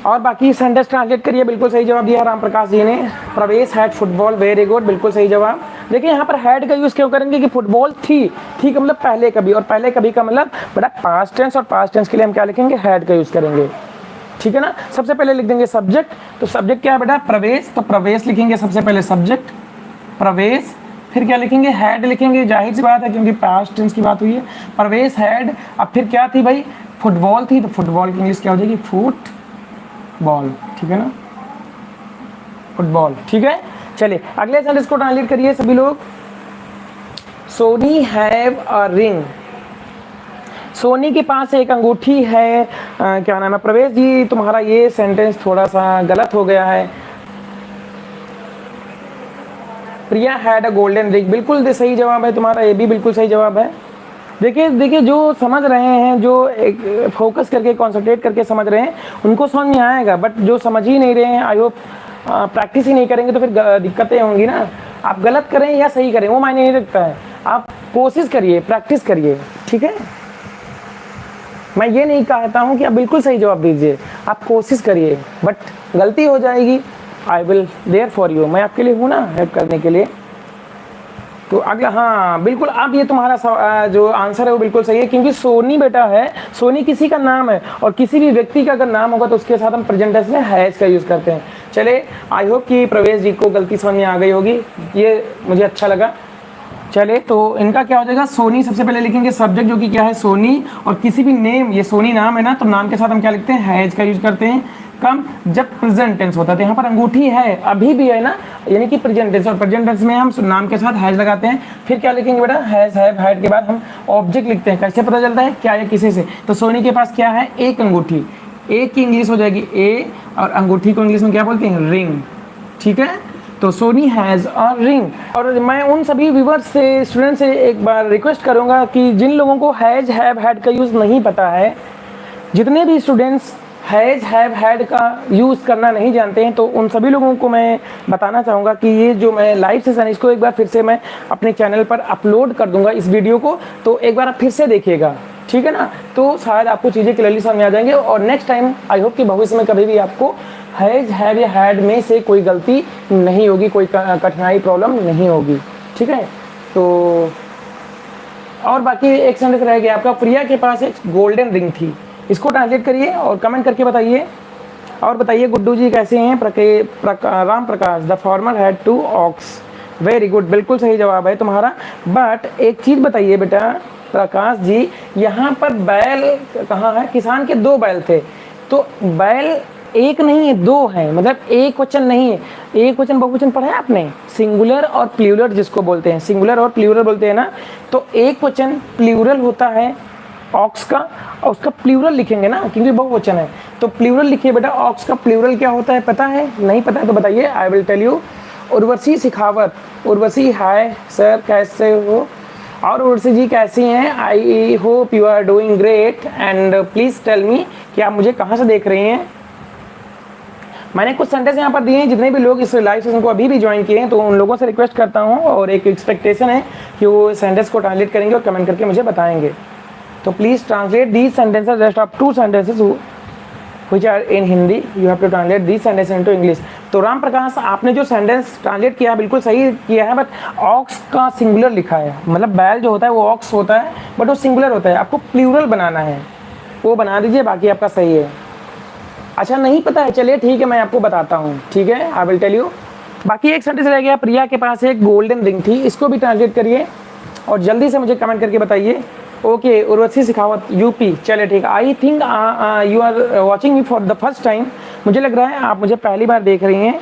और बाकी सेंटेंस ट्रांसलेट करिए। बिल्कुल सही जवाब दिया राम प्रकाश जी ने, प्रवेश हैड फुटबॉल, वेरी गुड, बिल्कुल सही जवाब। देखिए यहाँ पर हैड का यूज़ क्यों करेंगे कि फुटबॉल थी का मतलब पहले कभी, और पहले कभी का मतलब बड़ा पास्ट टेंस, और पास्ट टेंस के लिए हम क्या लिखेंगे, हैड का यूज़ करेंगे, ठीक है ना। सबसे पहले लिख देंगे सब्जेक्ट, तो सब्जेक्ट क्या है बेटा, प्रवेश, तो प्रवेश लिखेंगे सबसे पहले सब्जेक्ट प्रवेश। फिर क्या लिखेंगे, हैड लिखेंगे, जाहिर सी बात है क्योंकि पास्ट टेंस की बात हुई है, प्रवेश हैड। अब फिर क्या थी भाई, फुटबॉल थी, तो फुटबॉल की इंग्लिश क्या हो जाएगी, फुटबॉल, ठीक है ना, फुटबॉल, ठीक है। चलिए अगले सेंटेंस को ट्रांसलेट करिए सभी लोग। Soni have a ring, Soni के पास एक अंगूठी है। क्या नाम है, प्रवेश जी तुम्हारा ये सेंटेंस थोड़ा सा गलत हो गया है। प्रिया हैड अ गोल्डन रिंग, बिल्कुल सही जवाब है तुम्हारा, ये भी बिल्कुल सही जवाब है। देखिए जो समझ रहे हैं, जो एक फोकस करके कॉन्सेंट्रेट करके समझ रहे हैं, उनको समझ में आएगा, बट जो समझ ही नहीं रहे हैं, आई होप प्रैक्टिस ही नहीं करेंगे तो फिर दिक्कतें होंगी ना। आप गलत करें या सही करें वो मायने नहीं रखता है, आप कोशिश करिए, प्रैक्टिस करिए, ठीक है। मैं ये नहीं कहता हूँ कि आप बिल्कुल सही जवाब दीजिए, आप कोशिश करिए, बट गलती हो जाएगी, I will there for you, मैं आपके लिए हूँ ना हेल्प करने के लिए। तो अगला, हाँ बिल्कुल, अब ये तुम्हारा जो आंसर है वो बिल्कुल सही है, क्योंकि सोनी बेटा है, सोनी किसी का नाम है, और किसी भी व्यक्ति का अगर नाम होगा तो उसके साथ हम प्रेजेंट टेंस में हैज का यूज़ करते हैं। चले, आई होप कि प्रवेश जी को गलती समझ में आ गई होगी, ये मुझे अच्छा लगा। चले तो इनका क्या हो जाएगा, सोनी सबसे पहले लिखेंगे सब्जेक्ट जो कि क्या है, सोनी, और किसी भी नेम, ये सोनी नाम है ना, तो नाम के साथ हम क्या लिखते हैं, हैज का यूज करते हैं कम जब प्रेजेंट टेंस होता है। तो यहाँ पर अंगूठी है, अभी भी है ना, यानी कि प्रेजेंट टेंस, और प्रेजेंट टेंस में हम नाम के साथ हैज लगाते हैं। फिर क्या लिखेंगे बेटा, हैज हैव हैड के बाद हम ऑब्जेक्ट लिखते हैं। कैसे पता चलता है, क्या है, किसी से। तो सोनी के पास क्या है, एक अंगूठी, एक की इंग्लिश हो जाएगी ए, और अंगूठी को इंग्लिश में क्या बोलते हैं, रिंग, ठीक है। तो सोनी हैज़ अ रिंग। और मैं उन सभी व्यूवर्स से, स्टूडेंट से एक बार रिक्वेस्ट करूंगा कि जिन लोगों को हैज़ हैव हैड का यूज़ नहीं पता है, जितने भी स्टूडेंट्स हैज़ हैव हैड का यूज़ करना नहीं जानते हैं, तो उन सभी लोगों को मैं बताना चाहूँगा कि ये जो मैं लाइव सेशन, इसको एक बार फिर से मैं अपने चैनल पर अपलोड कर दूँगा इस वीडियो को, तो एक बार आप फिर से देखिएगा, ठीक है ना। तो शायद आपको चीज़ें क्लियरली समझ में आ जाएंगे, और नेक्स्ट टाइम आई होप कि भविष्य में कभी भी आपको हैज़ हैव या हैड में से कोई गलती नहीं होगी, कोई कठिनाई प्रॉब्लम नहीं होगी, ठीक है। तो और बाकी एक सेंटेंस रह गया आपका, प्रिया के पास एक गोल्डन रिंग थी, इसको ट्रांसलेट करिए और कमेंट करके बताइए। और बताइए गुड्डू जी कैसे हैं, Ram Prakash, the farmer had 2 ox, very good, बिल्कुल सही जवाब है तुम्हारा। बट एक चीज़ बताइए बेटा, प्रकाश जी, यहाँ पर बैल कहाँ है? किसान के 2 बैल थे, तो बैल एक नहीं है, 2 है, मतलब एक वचन नहीं है। एक वचन बहुवचन पढ़ा है आपने, सिंगुलर और प्लूरल जिसको बोलते हैं, सिंगुलर और प्लूरल बोलते हैं ना। तो एक वचन प्लूरल होता है ऑक्स का, और उसका प्लूरल लिखेंगे ना क्योंकि बहुवचन है, तो प्लूरल लिखिए बेटा। ऑक्स का प्लूरल क्या होता है पता है? नहीं पता है तो बताइए, I will tell you. Urvashi Shekhawat. Urvashi, hi sir, कैसे हो? और उर्वशी जी कैसी हैं? I hope you are doing great and please tell me कि आप मुझे कहाँ से देख रही हैं। मैंने कुछ सेंटेंस यहाँ पर दिए हैं, जितने भी लोग इस लाइव सेशन को अभी भी ज्वाइन किए हैं तो उन लोगों से रिक्वेस्ट करता हूँ और एक एक्सपेक्टेशन है कि वो सेंटेंस को ट्रांसलेट करेंगे और कमेंट करके मुझे बताएंगे। तो please translate these sentences, just of 2 sentences which are in Hindi, you have to translate these sentences into English। तो राम प्रकाश, आपने जो सेंटेंस ट्रांसलेट किया है बिल्कुल सही किया है, बट ऑक्स का सिंगुलर लिखा है, मतलब बैल जो होता है वो ऑक्स होता है बट वो सिंगुलर होता है, आपको प्लूरल बनाना है, वो बना दीजिए, बाकी आपका सही है। अच्छा नहीं पता है, चलिए ठीक है, मैं आपको बताता हूँ, ठीक है, आई विल टेल यू। बाकी एक सेंटेंस रह गया, प्रिया के पास एक गोल्डन रिंग थी, इसको भी ट्रांसलेट करिए और जल्दी से मुझे कमेंट करके बताइए। ओके, उर्वशी शिखावत यूपी, चले ठीक है। I think you are watching me for the first time, मुझे लग रहा है आप मुझे पहली बार देख रही हैं।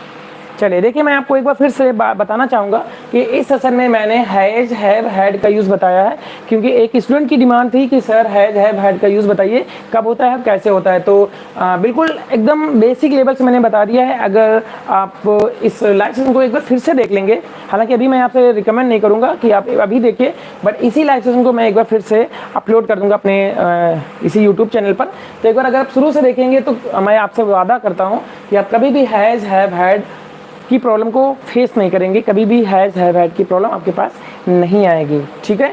चलिए देखिए, मैं आपको एक बार फिर से बताना चाहूँगा कि इस सेशन में मैंने हैज, हैव, हैड का यूज़ बताया है क्योंकि एक स्टूडेंट की डिमांड थी कि सर हैज, हैव, हैड का यूज़ बताइए, कब होता है, कैसे होता है। तो बिल्कुल एकदम बेसिक लेवल से मैंने बता दिया है। अगर आप इस लाइव सेशन को एक बार फिर से देख लेंगे, हालांकि अभी मैं आपसे रिकमेंड नहीं करूँगा कि आप अभी देखिए, बट इसी लाइव सेशन को मैं एक बार फिर से अपलोड कर दूँगा अपने इसी यूट्यूब चैनल पर। तो एक बार अगर आप शुरू से देखेंगे तो मैं आपसे वादा करता हूँ कि आप कभी भी हैज़, हैव, हैड की प्रॉब्लम को फेस नहीं करेंगे, कभी भी हैज़, हैव, हैड की प्रॉब्लम आपके पास नहीं आएगी, ठीक है।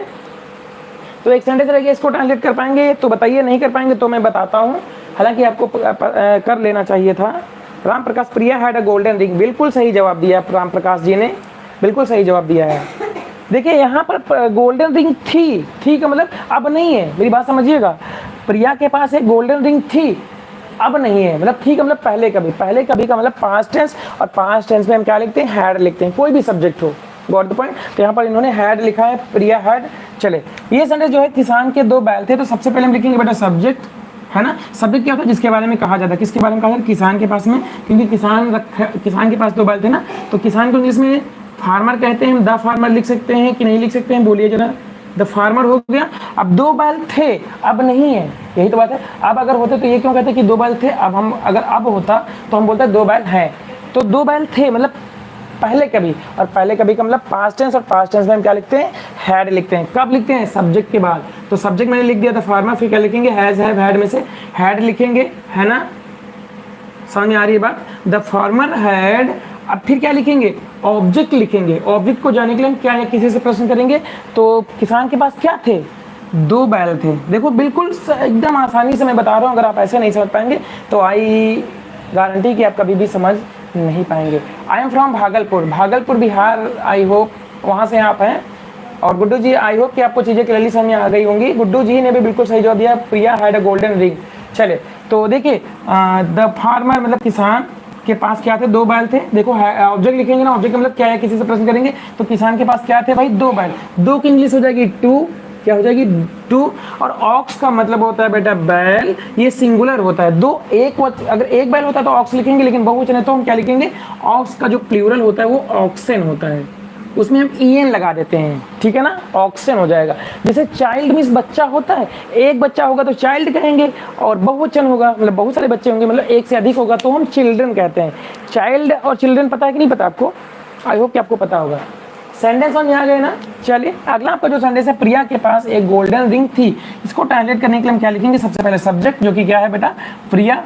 तो एक सेंटेंस रह गया, इसको ट्रांसलेट कर पाएंगे तो बताइए, नहीं कर पाएंगे तो मैं बताता हूँ, हालांकि आपको कर लेना चाहिए था। राम प्रकाश, प्रिया हैड अ गोल्डन रिंग, बिल्कुल सही जवाब दिया राम प्रकाश जी ने, बिल्कुल सही जवाब दिया है। देखिए यहाँ पर गोल्डन रिंग थी का मतलब अब नहीं है, मेरी बात समझिएगा। प्रिया के पास एक गोल्डन रिंग थी, अब नहीं है, मतलब ठीक है, मतलब पहले कभी का मतलब पास्ट टेंस, और पास्ट टेंस में हम क्या लिखते हैं? हैड लिखते हैं, कोई भी सब्जेक्ट हो, गॉट द पॉइंट। तो यहाँ पर इन्होंने हैड लिखा है, प्रिया हैड। चले, ये सेंटेंस जो है, किसान के 2 बैल थे, तो सबसे पहले हम लिखेंगे बेटा सब्जेक्ट, है ना। सब्जेक्ट क्या होता है? जिसके बारे में कहा जाता है, किसके बारे में कहा जाता है? किसान के पास में, क्योंकि किसान के पास 2 बैल थे ना, तो किसान को इंग्लिश में फार्मर कहते हैं। द फार्मर लिख सकते हैं कि नहीं लिख सकते हैं, बोलिए जरा। द फार्मर हो गया। अब 2 बैल थे, अब नहीं है, यही तो बात है। अब अगर होते तो ये क्यों कहते कि 2 बैल थे, अब हम अगर अब होता तो हम बोलते 2 बैल हैं। तो 2 बैल थे मतलब पहले कभी, और पहले कभी का मतलब पास्ट टेंस, और पास्ट टेंस में हम क्या लिखते हैं? हैड लिखते हैं। कब लिखते हैं? सब्जेक्ट के बाद। तो सब्जेक्ट मैंने लिख दिया था फार्मर, फिर क्या लिखेंगे? हैज, हैव, हैड में से हैड लिखेंगे, है ना, समझ में आ रही है बात? The farmer had. अब फिर क्या लिखेंगे? ऑब्जेक्ट लिखेंगे। ऑब्जेक्ट को जाने के लिए हम क्या या किसी से प्रश्न करेंगे, तो किसान के पास क्या थे? 2 बैल थे। देखो बिल्कुल एकदम आसानी से मैं बता रहा हूँ, अगर आप ऐसे नहीं समझ पाएंगे तो आई गारंटी कि आप कभी भी समझ नहीं पाएंगे। आई am from Bhagalpur Bihar, I hope वहाँ से आप हैं। और गुड्डू जी, आई होप कि आपको चीज़ें क्लियरली समझ आ गई होंगी। गुड्डू जी ने भी बिल्कुल सही जवाब दिया, प्रिया हैड अ गोल्डन रिंग। चले, तो देखिए द फार्मर मतलब किसान के पास क्या थे? 2 बैल थे। देखो ऑब्जेक्ट लिखेंगे ना, ऑब्जेक्ट मतलब क्या है, किसी से प्रश्न करेंगे, तो किसान के पास क्या थे भाई? 2 बैल। 2 की इंग्लिश हो जाएगी 2, क्या हो जाएगी? 2। और ऑक्स का मतलब होता है बेटा बैल, ये सिंगुलर होता है। 2 अगर एक बैल होता है तो ऑक्स लिखेंगे, लेकिन बहुवचन है तो हम क्या लिखेंगे? ऑक्स का जो प्लूरल होता है वो ऑक्सन होता है, उसमें हम en लगा देते हैं, ठीक है ना, ऑक्सन हो जाएगा। जैसे चाइल्ड मीन्स बच्चा होता है, एक बच्चा होगा तो चाइल्ड कहेंगे, और बहुवचन होगा मतलब बहुत सारे बच्चे होंगे, मतलब एक से अधिक होगा तो हम चिल्ड्रन कहते हैं। चाइल्ड और चिल्ड्रन पता है कि नहीं पता आपको? आई होप कि आपको पता होगा। सेंटेंस समझ आ गए ना। चलिए अगला आपका जो सेंटेंस है, प्रिया के पास एक गोल्डन रिंग थी, इसको ट्रांसलेट करने के लिए हम क्या लिखेंगे? सबसे पहले सब्जेक्ट, जो कि क्या है बेटा? प्रिया,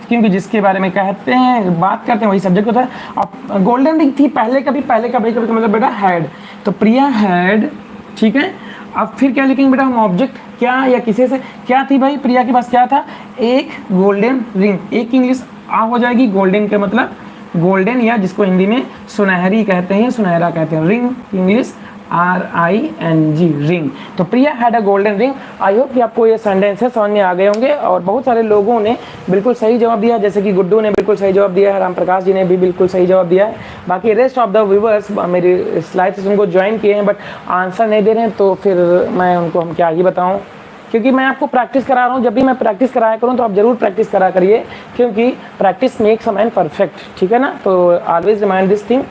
क्योंकि जिसके बारे में कहते हैं, बात करते हैं, वही सब्जेक्ट होता है। अब गोल्डन रिंग थी, पहले कभी का मतलब बेटा हैड, तो प्रिया हैड, ठीक है। अब फिर क्या लिखेंगे बेटा हम? ऑब्जेक्ट, क्या या किसी से क्या थी भाई? प्रिया के पास क्या था? एक गोल्डन रिंग। एक की इंग्लिश आ हो जाएगी, गोल्डन का मतलब गोल्डन, या जिसको हिंदी में सुनहरी कहते हैं, सुनहरा कहते हैं। Ring English RING ring. तो Priya had a golden ring. I hope कि आपको ये सेंटेंसेस समझ में आ गए होंगे और बहुत सारे लोगों ने बिल्कुल सही जवाब दिया, जैसे कि गुड्डू ने बिल्कुल सही जवाब दिया है, राम प्रकाश जी ने भी बिल्कुल सही जवाब दिया है। बाकी रेस्ट ऑफ द व्यूअर्स मेरी स्लाइड सेशन को ज्वाइन किए हैं बट आंसर नहीं दे रहे हैं, तो फिर मैं उनको हम क्या ही बताऊँ, क्योंकि मैं आपको प्रैक्टिस करा रहा हूँ। जब भी मैं प्रैक्टिस कराया करूँ तो आप जरूर प्रैक्टिस करा करिए, क्योंकि practice makes a man perfect, ठीक है ना। तो ऑलवेज रिमाइंड दिस थिंग।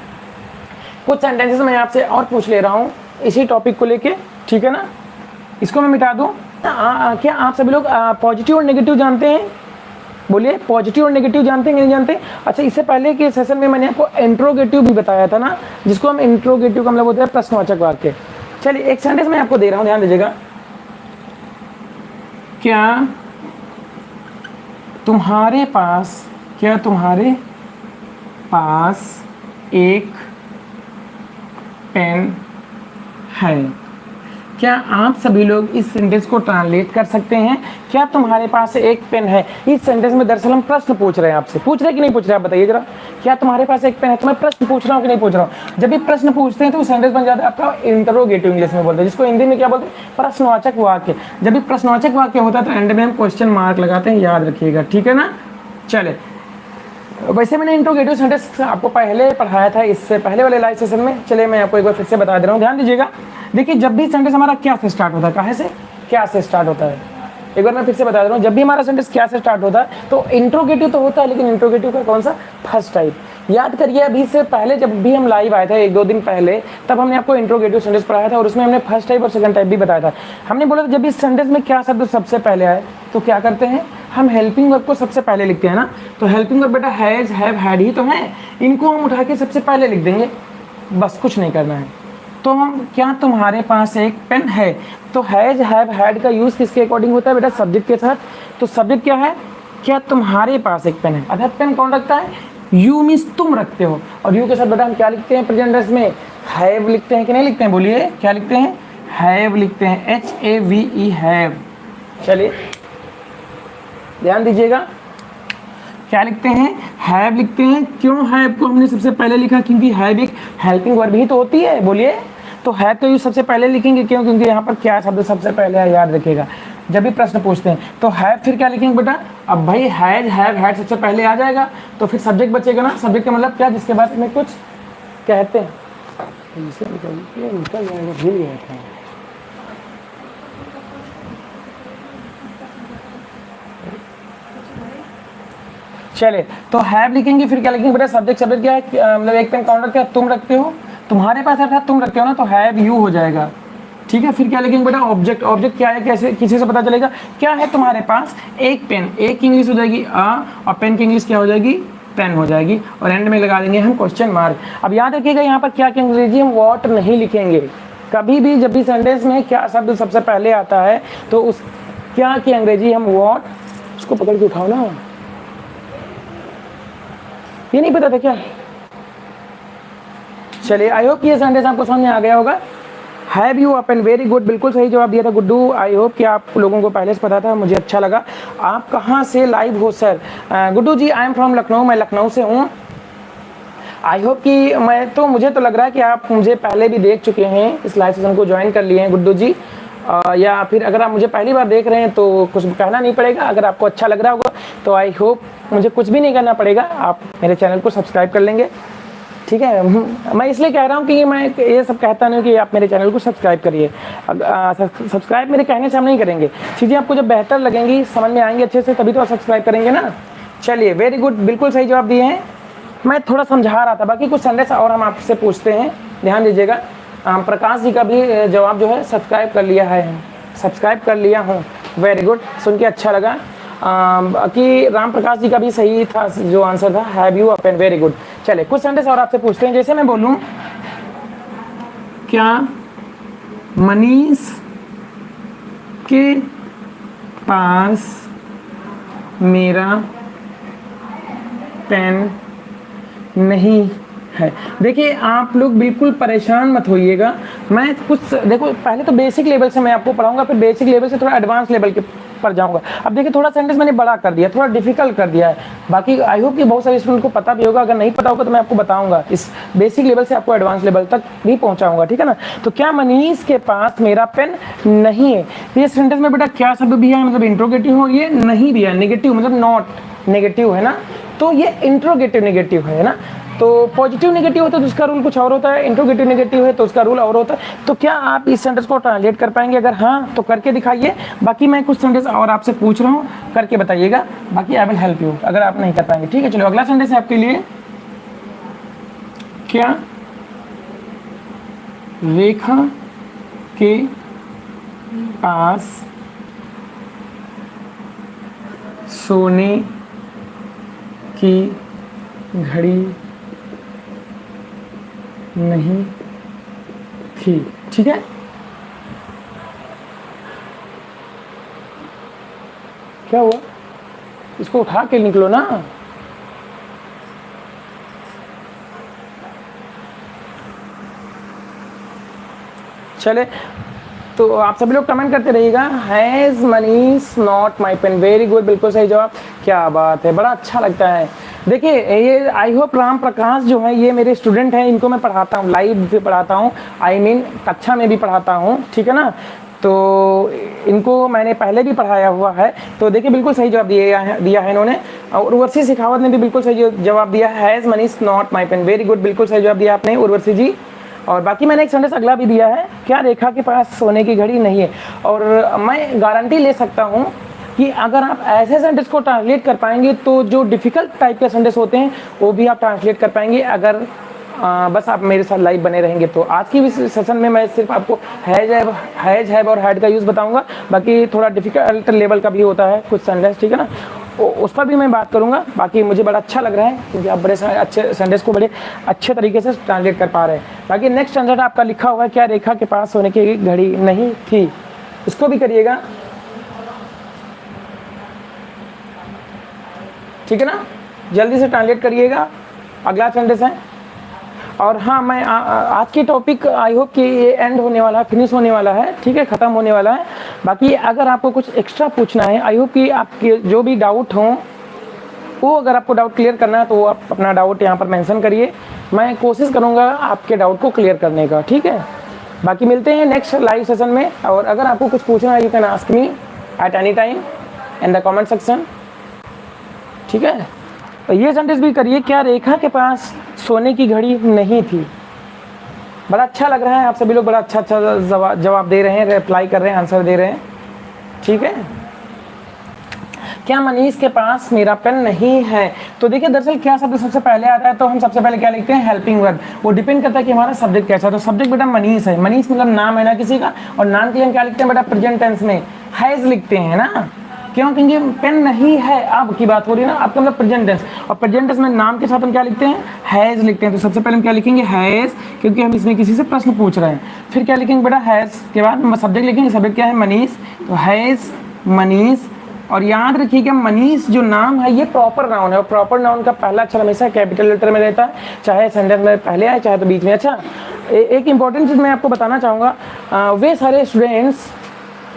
कुछ सेंटेंसेस मैं आपसे और पूछ ले रहा हूँ इसी टॉपिक को लेके, ठीक है ना। इसको मैं मिटा दूँ। क्या आप सभी लोग पॉजिटिव और नेगेटिव जानते हैं? बोलिए, पॉजिटिव और नेगेटिव जानते हैं कि नहीं जानते? अच्छा, इससे पहले के सेशन में मैंने आपको इंट्रोगेटिव भी बताया था ना, जिसको हम इंट्रोगेटिव का मतलब होता है प्रश्नवाचक वाक्य। चलिए एक सेंटेंस मैं आपको दे रहा हूँ, ध्यान दीजिएगा। क्या तुम्हारे पास एक पेन है? क्या आप सभी लोग इस सेंटेंस को ट्रांसलेट कर सकते हैं? क्या तुम्हारे पास एक पेन है? इस सेंटेंस में दरअसल हम प्रश्न पूछ रहे हैं आपसे। पूछ रहे कि नहीं पूछ रहे, आप बताइए जरा। क्या तुम्हारे पास एक पेन है? तो मैं प्रश्न पूछ रहा हूँ कि नहीं पूछ रहा हूँ। जब भी प्रश्न पूछते हैं तो सेंटेंस बन जाता है आपका इंटरोगेटिव, इंग्लिश में बोलते हैं, जिसको हिंदी में क्या बोलते हैं, प्रश्नवाचक वाक्य। जब भी प्रश्नवाचक वाक्य होता है तो एंड में हम क्वेश्चन मार्क लगाते हैं, याद रखिएगा, ठीक है ना। चले, वैसे मैंने इंट्रोगेटिव सेंटेंस आपको पहले पढ़ाया था, इससे पहले वाले लाइव सेशन में। चलिए मैं आपको एक बार फिर से बता दे रहा हूँ, ध्यान दीजिएगा। देखिए, जब भी सेंटेंस हमारा क्या से स्टार्ट होता है, कहाँ से, क्या से स्टार्ट होता है, एक बार मैं फिर से बता दे रहा हूँ। जब भी हमारा सेंटेंस क्या से स्टार्ट होता है तो इंट्रोगेटिव तो होता है, लेकिन इंट्रोगेटिव का कौन सा, फर्स्ट टाइप। याद करिए, अभी से पहले जब भी हम लाइव आए थे 1-2 दिन पहले, तब हमने आपको इंट्रोगेटिव सेंटेंस पढ़ाया था और उसमें हमने फर्स्ट टाइप और सेकंड टाइप भी बताया था। हमने बोला था जब इस सेंटेंस में क्या शब्द सबसे पहले आए तो क्या करते हैं, हम हेल्पिंग वर्ब को सबसे पहले लिखते हैं ना। तो हेल्पिंग वर्ब बेटा हैज, हैव, हैड ही तो है, इनको हम उठा के सबसे पहले लिख देंगे, बस कुछ नहीं करना है। तो हम, क्या तुम्हारे पास एक पेन है, तो हैज, हैव, हैड का यूज किसके अकॉर्डिंग होता है बेटा, सब्जेक्ट के साथ। तो सब्जेक्ट क्या है, क्या तुम्हारे पास एक पेन है, अर्थात पेन कौन रखता है, यू मीन्स तुम रखते हो। और यू के साथ बेटा हम क्या लिखते हैं प्रेजेंट टेंस में, हैव लिखते हैं कि नहीं लिखते हैं, बोलिए क्या लिखते हैं, हैव लिखते हैं, HAVE, हैव। चलिए ध्यान दीजिएगा, क्या लिखते हैं, हैव लिखते हैं। क्यों हैव को हमने सबसे पहले लिखा, क्योंकि हैव एक हेल्पिंग वर्ब ही तो होती है, बोलिए। तो हैव का यूज सबसे पहले लिखेंगे, क्यों, क्योंकि यहाँ पर क्या शब्द सबसे पहले है, याद रखिएगा। जब भी प्रश्न पूछते हैं तो हैव, फिर क्या लिखेंगे बेटा, अब भाई हैज, हैव, हैड सबसे पहले आ जाएगा, तो फिर सब्जेक्ट बचेगा ना। सब्जेक्ट का मतलब क्या, जिसके बाद में कुछ कहते हैं। चले, तो हैव लिखेंगे, फिर क्या लिखेंगे बेटा, सब्जेक्ट, सब्जेक्ट क्या है, मतलब एक पेन कौन रखते हैं, तुम रखते हो, तुम्हारे पास अर्थात तुम रखते हो ना, तो हैव यू हो जाएगा, ठीक है। फिर क्या लिखेंगे बेटा, ऑब्जेक्ट, ऑब्जेक्ट क्या है, कैसे किसी से पता चलेगा, क्या है तुम्हारे पास एक पेन, एक की इंग्लिश हो जाएगी और पेन की इंग्लिश क्या हो जाएगी, पेन हो जाएगी, और एंड में लगा देंगे हम क्वेश्चन मार्क। अब याद रखिएगा यहाँ पर क्या की अंग्रेजी हम व्हाट नहीं लिखेंगे कभी भी। जब भी सेंटेंस में क्या शब्द सबसे पहले आता है तो उस क्या की अंग्रेजी हम व्हाट, उसको पकड़ के उठाओ ना, ये नहीं पता था क्या। चलिए, आई होप ये सेंटेंस आपको समझ में आ गया होगा। Have you a pen, very good, बिल्कुल सही जवाब दिया था गुड्डू। आई होप कि आप लोगों को पहले से पता था, मुझे अच्छा लगा। आप कहाँ से लाइव हो sir? Guddu ji, I am from Lucknow, मैं लखनऊ से हूँ। आई होप कि मुझे तो लग रहा है कि आप मुझे पहले भी देख चुके हैं, इस लाइव सेशन को ज्वाइन कर लिए हैं गुड्डू जी। या फिर अगर आप मुझे पहली बार देख रहे हैं तो कुछ कहना नहीं पड़ेगा, अगर आपको अच्छा लग रहा होगा तो आई होप मुझे कुछ भी नहीं करना पड़ेगा, आप मेरे चैनल को सब्सक्राइब कर लेंगे, ठीक है। मैं इसलिए कह रहा हूँ कि मैं ये सब कहता नहीं कि आप मेरे चैनल को सब्सक्राइब करिए। सब्सक्राइब मेरे कहने से हम नहीं करेंगे, चीज़ें आपको जब बेहतर लगेंगी, समझ में आएंगे अच्छे से, तभी तो आप सब्सक्राइब करेंगे ना। चलिए, वेरी गुड, बिल्कुल सही जवाब दिए हैं। मैं थोड़ा समझा रहा था, बाकी कुछ सेंटेंस और हम आपसे पूछते हैं, ध्यान दीजिएगा। प्रकाश जी का भी जवाब जो है सब्सक्राइब कर लिया है, सब्सक्राइब कर लिया हूँ, वेरी गुड, सुन के अच्छा लगा। कि राम प्रकाश जी का भी सही था जो आंसर था, have you a pen, very good. चले, कुछ सेंटेंस और आपसे पूछते हैं। जैसे मैं बोलूँ, क्या मनीष के पास मेरा पेन नहीं है? देखिए, आप लोग बिल्कुल परेशान मत होइएगा। मैं कुछ देखो, पहले तो बेसिक लेवल से मैं आपको पढ़ाऊंगा, फिर बेसिक लेवल से थोड़ा एडवांस लेवल के पर जाऊंगा। अब देखिए थोड़ा सेंटेंस मैंने बड़ा कर दिया, थोड़ा डिफिकल्ट कर दिया है, बाकी आई होप कि बहुत सारे स्टूडेंट को पता भी होगा, अगर नहीं पता होगा तो मैं आपको बताऊंगा, इस बेसिक लेवल से आपको एडवांस लेवल तक भी पहुंचाऊंगा, ठीक है ना। तो क्या मनीष के पास मेरा पेन नहीं है, तो ये सेंटेंस में बेटा क्या शब्द भी है, मतलब इंट्रोगेटिव हो, ये नहीं भी है, नेगेटिव मतलब नॉट नेगेटिव है ना, तो ये इंट्रोगेटिव नेगेटिव है ना। तो पॉजिटिव नेगेटिव होता है तो उसका रूल कुछ और होता है, इंट्रोगेटिव नेगेटिव है तो उसका रूल और होता है। तो क्या आप इस सेंटेंस को ट्रांसलेट कर पाएंगे, अगर हाँ तो करके दिखाइए, बाकी मैं कुछ सेंटेंस और आपसे पूछ रहा हूँ, करके बताइएगा, बाकी आई विल हेल्प यू अगर आप नहीं कर पाएंगे, ठीक है। चलो अगला सेंटेंस है आपके लिए, क्या रेखा के पास सोने की घड़ी नहीं थी, ठीक है। क्या हुआ, इसको उठा के निकलो ना। चले तो आप सभी लोग कमेंट करते रहिएगा, has Manish not my pen, very good, बिल्कुल सही जवाब, क्या बात है, बड़ा अच्छा लगता है। देखिए ये आई होप राम प्रकाश जो है ये मेरे स्टूडेंट हैं, इनको मैं पढ़ाता हूँ, लाइव भी पढ़ाता हूँ, आई मीन कक्षा में भी पढ़ाता हूँ, ठीक है ना। तो इनको मैंने पहले भी पढ़ाया हुआ है। तो देखिए बिल्कुल सही जवाब दिया है इन्होंने, और उर्वशी शेखावत ने भी बिल्कुल सही जवाब दिया, has Manish not my pen, very good, बिल्कुल सही जवाब दिया आपने उर्वशी जी। और बाकी मैंने एक सेंटेंस अगला भी दिया है, क्या रेखा के पास सोने की घड़ी नहीं है, और मैं गारंटी ले सकता हूँ कि अगर आप ऐसे सेंटेंस को ट्रांसलेट कर पाएंगे तो जो डिफिकल्ट टाइप के सेंटेंस होते हैं वो भी आप ट्रांसलेट कर पाएंगे, अगर बस आप मेरे साथ लाइव बने रहेंगे। तो आज की इस सेशन में मैं सिर्फ आपको हैज हैव और हैड का यूज़ बताऊंगा, बाकी थोड़ा डिफिकल्ट लेवल का भी होता है कुछ सेंटेंस, ठीक है ना, उस पर भी मैं बात करूंगा। बाकी मुझे बड़ा अच्छा लग रहा है क्योंकि आप बड़े अच्छे सेंटेंस को बड़े अच्छे तरीके से ट्रांसलेट कर पा रहे हैं। बाकी नेक्स्ट सेंटेंस आपका लिखा हुआ है, क्या रेखा के पास सोने की घड़ी नहीं थी, इसको भी करिएगा, ठीक है ना, जल्दी से ट्रांसलेट करिएगा। अगला सेंटेंस है, और हाँ मैं आज की टॉपिक आई होप कि ये एंड होने वाला है, फिनिश होने वाला है, ठीक है, ख़त्म होने वाला है। बाकी अगर आपको कुछ एक्स्ट्रा पूछना है, आई होप कि आपके जो भी डाउट हों वो, अगर आपको डाउट क्लियर करना है तो आप अपना डाउट यहाँ पर मेंशन करिए, मैं कोशिश करूँगा आपके डाउट को क्लियर करने का, ठीक है। बाकी मिलते हैं नेक्स्ट लाइव सेशन में, और अगर आपको कुछ पूछना है you can ask me at any time in the comment section, ठीक है। तो ये सेंटेंस भी करिए, क्या रेखा के पास सोने की घड़ी नहीं थी, बड़ा अच्छा लग रहा है, आप सभी लोग बड़ा अच्छा जवाब दे रहे हैं, रिप्लाई कर रहे हैं, आंसर दे रहे हैं, ठीक है। क्या मनीष के पास मेरा पेन नहीं है, तो देखिए दरअसल क्या शब्द सबसे पहले आता है, तो हम सबसे पहले क्या लिखते हैं, हेल्पिंग वर्ब, वो डिपेंड करता है कि हमारा सब्जेक्ट कैसा है। तो सब्जेक्ट बेटा मनीष है, मनीष मतलब नाम है ना किसी का, और नाम के लिए हम क्या लिखते हैं बेटा, प्रेजेंट टेंस में हैज लिखते हैं ना, क्यों, क्योंकि पेन नहीं है, अब की बात हो रही है ना, आपका मतलब प्रेजेंट टेंस, और प्रेजेंट टेंस में नाम के साथ हम क्या लिखते हैं, हैज़ लिखते हैं। तो सबसे पहले हम क्या लिखेंगे, हैज़, क्योंकि हम इसमें किसी से प्रश्न पूछ रहे हैं। फिर क्या लिखेंगे बेटा, हैज़ के बाद सब्जेक्ट लिखेंगे, सब्जेक्ट क्या है, मनीष, तो हैज़ मनीष। और याद रखिएगा मनीष जो नाम है ये प्रॉपर नाउन है, और प्रॉपर नाउन का पहला अक्षर हमेशा कैपिटल लेटर में रहता है, चाहे सेंटेंस में पहले आए चाहे तो बीच में। अच्छा एक इंपॉर्टेंट चीज़ मैं आपको बताना चाहूँगा, वे सारे स्टूडेंट्स,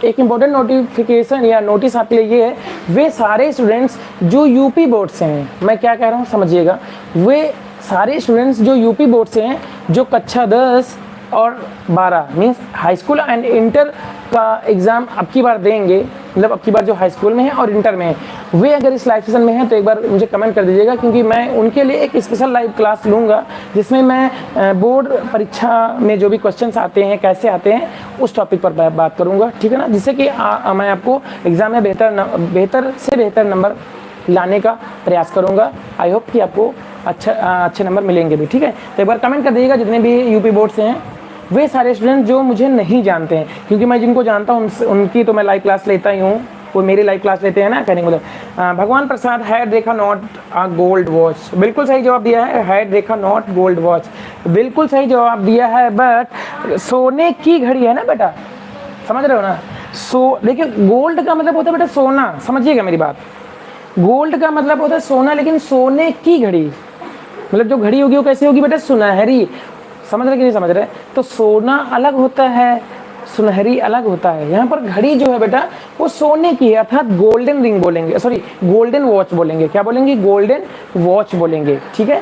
एक इम्पोर्टेंट नोटिफिकेशन या नोटिस आपके लिए ये है, वे सारे स्टूडेंट्स जो यूपी बोर्ड से हैं, मैं क्या कह रहा हूँ समझिएगा, वे सारे स्टूडेंट्स जो यूपी बोर्ड से हैं, जो कक्षा 10 और 12 means high school and inter का एग्ज़ाम अब की बार देंगे, मतलब अब की बार जो हाई स्कूल में है और इंटर में है, वे अगर इस लाइव सेशन में हैं तो एक बार मुझे कमेंट कर दीजिएगा, क्योंकि मैं उनके लिए एक स्पेशल लाइव क्लास लूँगा जिसमें मैं बोर्ड परीक्षा में जो भी क्वेश्चंस आते हैं कैसे आते हैं उस टॉपिक पर बात करूँगा, ठीक है ना, जिससे कि मैं आपको एग्ज़ाम में बेहतर से बेहतर नंबर लाने का प्रयास करूँगा। आई होप कि आपको अच्छे नंबर मिलेंगे भी, ठीक है। तो एक बार कमेंट कर दीजिएगा जितने भी यूपी बोर्ड से हैं, वे सारे स्टूडेंट जो मुझे नहीं जानते हैं, क्योंकि मैं जिनको जानता हूँ उनकी तो मैं लाइव क्लास लेता ही हूँ, वो मेरी लाइव क्लास लेते हैं ना, कहने को मतलब। Bhagwan Prasad, had Rekha not a gold watch, बिल्कुल सही जवाब दिया है, had Rekha not gold watch, बिल्कुल सही जवाब दिया है, बट सोने की घड़ी है ना बेटा, समझ रहे हो ना। देखिए गोल्ड का मतलब होता है बेटा सोना, समझिएगा मेरी बात, गोल्ड का मतलब होता है सोना, लेकिन सोने की घड़ी मतलब जो घड़ी होगी वो कैसी होगी बेटा, सुनहरी, समझ रहे कि नहीं समझ रहे। तो सोना अलग होता है, सुनहरी अलग होता है। यहाँ पर घड़ी जो है बेटा वो सोने की है, अर्थात गोल्डन रिंग बोलेंगे, सॉरी गोल्डन वॉच बोलेंगे। क्या बोलेंगे? गोल्डन वॉच बोलेंगे। ठीक है,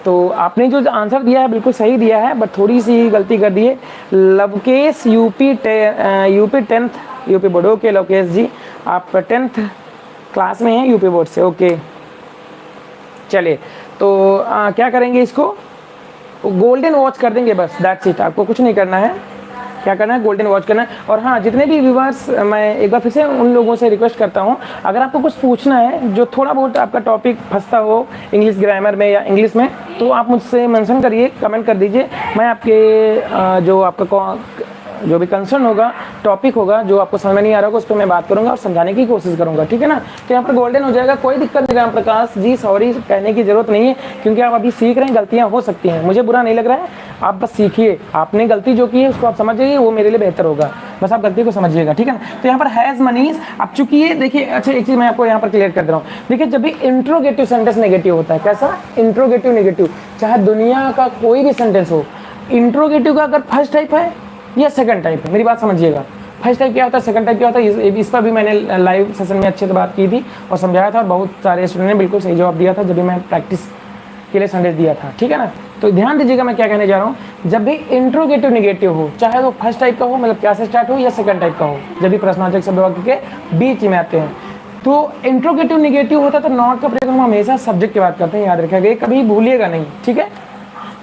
तो आपने जो आंसर दिया है बिल्कुल सही दिया है, बट थोड़ी सी गलती कर दी है। Lavkesh UP 10th UP board. Okay Lavkesh ji, आप 10th क्लास में हैं यूपी बोर्ड से। ओके चलिए, तो क्या करेंगे, इसको गोल्डन वॉच कर देंगे बस, दैट्स इट। आपको कुछ नहीं करना है। क्या करना है? गोल्डन वॉच करना है। और हाँ, जितने भी व्यूवर्स, मैं एक बार फिर से उन लोगों से रिक्वेस्ट करता हूँ, अगर आपको कुछ पूछना है जो थोड़ा बहुत आपका टॉपिक फंसता हो इंग्लिश ग्रामर में या इंग्लिश में, तो आप मुझसे मेंशन करिए, कमेंट कर दीजिए। मैं आपके जो आपका जो भी कंसर्न होगा, टॉपिक होगा, जो आपको समझ में नहीं आ रहा होगा, उस पर मैं बात करूंगा और समझाने की कोशिश करूंगा। ठीक है ना? तो यहाँ पर गोल्डन हो जाएगा, कोई दिक्कत नहीं। राम प्रकाश जी सॉरी कहने की जरूरत नहीं है, क्योंकि आप अभी सीख रहे हैं, गलतियां हो सकती हैं, मुझे बुरा नहीं लग रहा है। आप बस सीखिए, आपने गलती जो की है उसको आप समझ जाइए, वो मेरे लिए बेहतर होगा। बस आप गलती को समझिएगा। ठीक है ना? तो यहाँ पर हैज मनीष, अब चूंकि ये देखिए, अच्छा एक चीज मैं आपको यहाँ पर क्लियर कर दे रहा हूँ। देखिए, जब भी इंट्रोगेटिव सेंटेंस नेगेटिव होता है, कैसा? इंट्रोगेटिव नेगेटिव, चाहे दुनिया का कोई भी सेंटेंस हो, इंट्रोगेटिव का अगर फर्स्ट टाइप है या सेकंड टाइप है, मेरी बात समझिएगा। फर्स्ट टाइप क्या होता है, सेकंड टाइप क्या होता है, इस पर भी मैंने लाइव सेशन में अच्छे से बात की थी और समझाया था, और बहुत सारे स्टूडेंट ने बिल्कुल सही जवाब दिया था जब भी मैं प्रैक्टिस के लिए संदेश दिया था। ठीक है ना? तो ध्यान दीजिएगा मैं क्या कहने जा रहा हूँ। जब भी इंट्रोगेटिव निगेटिव हो, चाहे वो फर्स्ट टाइप का हो, मतलब क्या से स्टार्ट हो, या सेकंड टाइप का हो, जब भी प्रश्नवाचक शब्द वाक्य के बीच में आते हैं, तो इंट्रोगेटिव निगेटिव होता है तो नॉट का प्रयोग हम हमेशा सब्जेक्ट की बात करते हैं, याद रखिएगा, कभी भूलिएगा नहीं। ठीक है?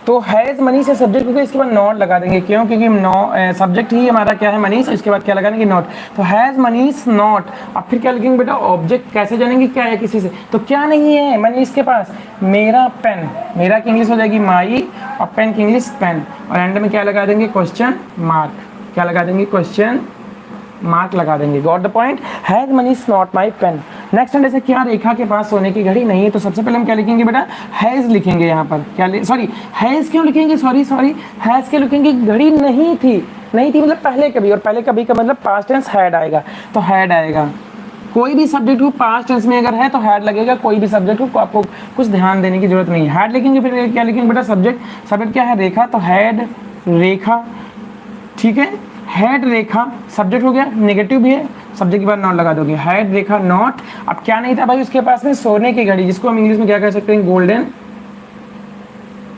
तो हैज मनीष से सब्जेक्ट होगा, इसके बाद नॉट लगा देंगे। क्यों? क्योंकि सब्जेक्ट ही हमारा क्या है, मनीष, इसके बाद क्या लगा देंगे, नॉट। तो हैज मनीष नॉट। अब फिर क्या लिखेंगे बेटा, ऑब्जेक्ट कैसे जानेंगे क्या है किसी से, तो क्या नहीं है मनीष के पास, मेरा पेन। मेरा की इंग्लिश हो जाएगी माई, और पेन की इंग्लिश पेन, और एंड में क्या लगा देंगे, क्वेश्चन मार्क। क्या लगा देंगे, क्वेश्चन मार्क लगा देंगे। Got the point? Has Manish not my pen. Next sentence है, क्या रेखा के पास सोने की घड़ी नहीं है। तो सबसे पहले हम क्या लिखेंगे बेटा, हैज लिखेंगे। यहाँ पर क्या, सॉरी हैज क्यों लिखेंगे, सॉरी हैज क्यों लिखेंगे, घड़ी नहीं थी। नहीं थी मतलब पहले कभी, और पहले कभी का मतलब पास्ट टेंस हैड आएगा, तो हैड आएगा। कोई भी सब्जेक्ट हो पास्ट टेंस में अगर है तो हैड लगेगा, कोई भी सब्जेक्ट हो आपको कुछ ध्यान देने की जरूरत नहीं है। हैड लिखेंगे, फिर क्या लिखेंगे बेटा, सब्जेक्ट क्या है, रेखा, तो हैड रेखा। ठीक है, हैड रेखा सब्जेक्ट हो गया, नेगेटिव भी है, सब्जेक्ट के बाद नॉट लगा दोगे, हैड रेखा नॉट। अब क्या नहीं था भाई उसके पास में, सोने की घड़ी, जिसको हम इंग्लिश में क्या कह सकते हैं, गोल्डन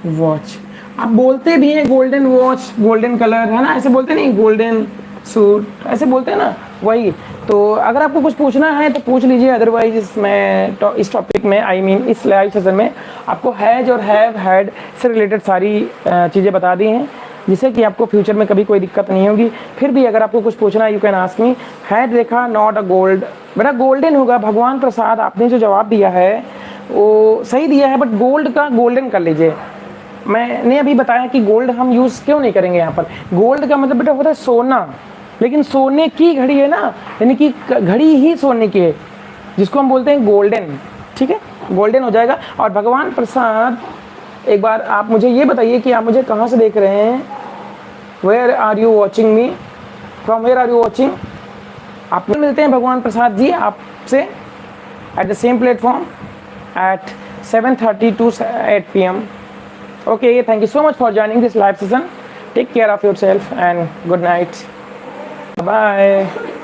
वॉच। अब बोलते भी हैं गोल्डन वॉच, गोल्डन कलर, है ना, ऐसे बोलते नहीं, गोल्डन सूट, ऐसे बोलते हैं ना, वही। तो अगर आपको कुछ पूछना है तो पूछ लीजिए, अदरवाइज इस टॉपिक में, आई मीन इस लाइव सेशन में आपको हैज और हैव, हैड से रिलेटेड सारी चीज़ें बता दी हैं, जिससे कि आपको फ्यूचर में कभी कोई दिक्कत नहीं होगी। फिर भी अगर आपको कुछ पूछना है, you can ask me. Had Rekha not a gold, बेटा गोल्डन होगा। भगवान प्रसाद, आपने जो जवाब दिया है वो सही दिया है, बट गोल्ड का गोल्डन कर लीजिए। मैंने अभी बताया कि गोल्ड हम यूज़ क्यों नहीं करेंगे यहाँ पर। गोल्ड का मतलब बेटा होता है सोना, लेकिन सोने की घड़ी है ना, यानी कि घड़ी ही सोने की है, जिसको हम बोलते हैं गोल्डन। ठीक है, गोल्डन हो जाएगा। और भगवान प्रसाद, एक बार आप मुझे ये बताइए कि आप मुझे कहाँ से देख रहे हैं, where are you watching me, from where are you watching. आप मिलते हैं भगवान प्रसाद जी आपसे at the same platform at 7:30 to 8 PM. Okay, thank you so much for joining this live session. Take care of yourself and good night. Bye.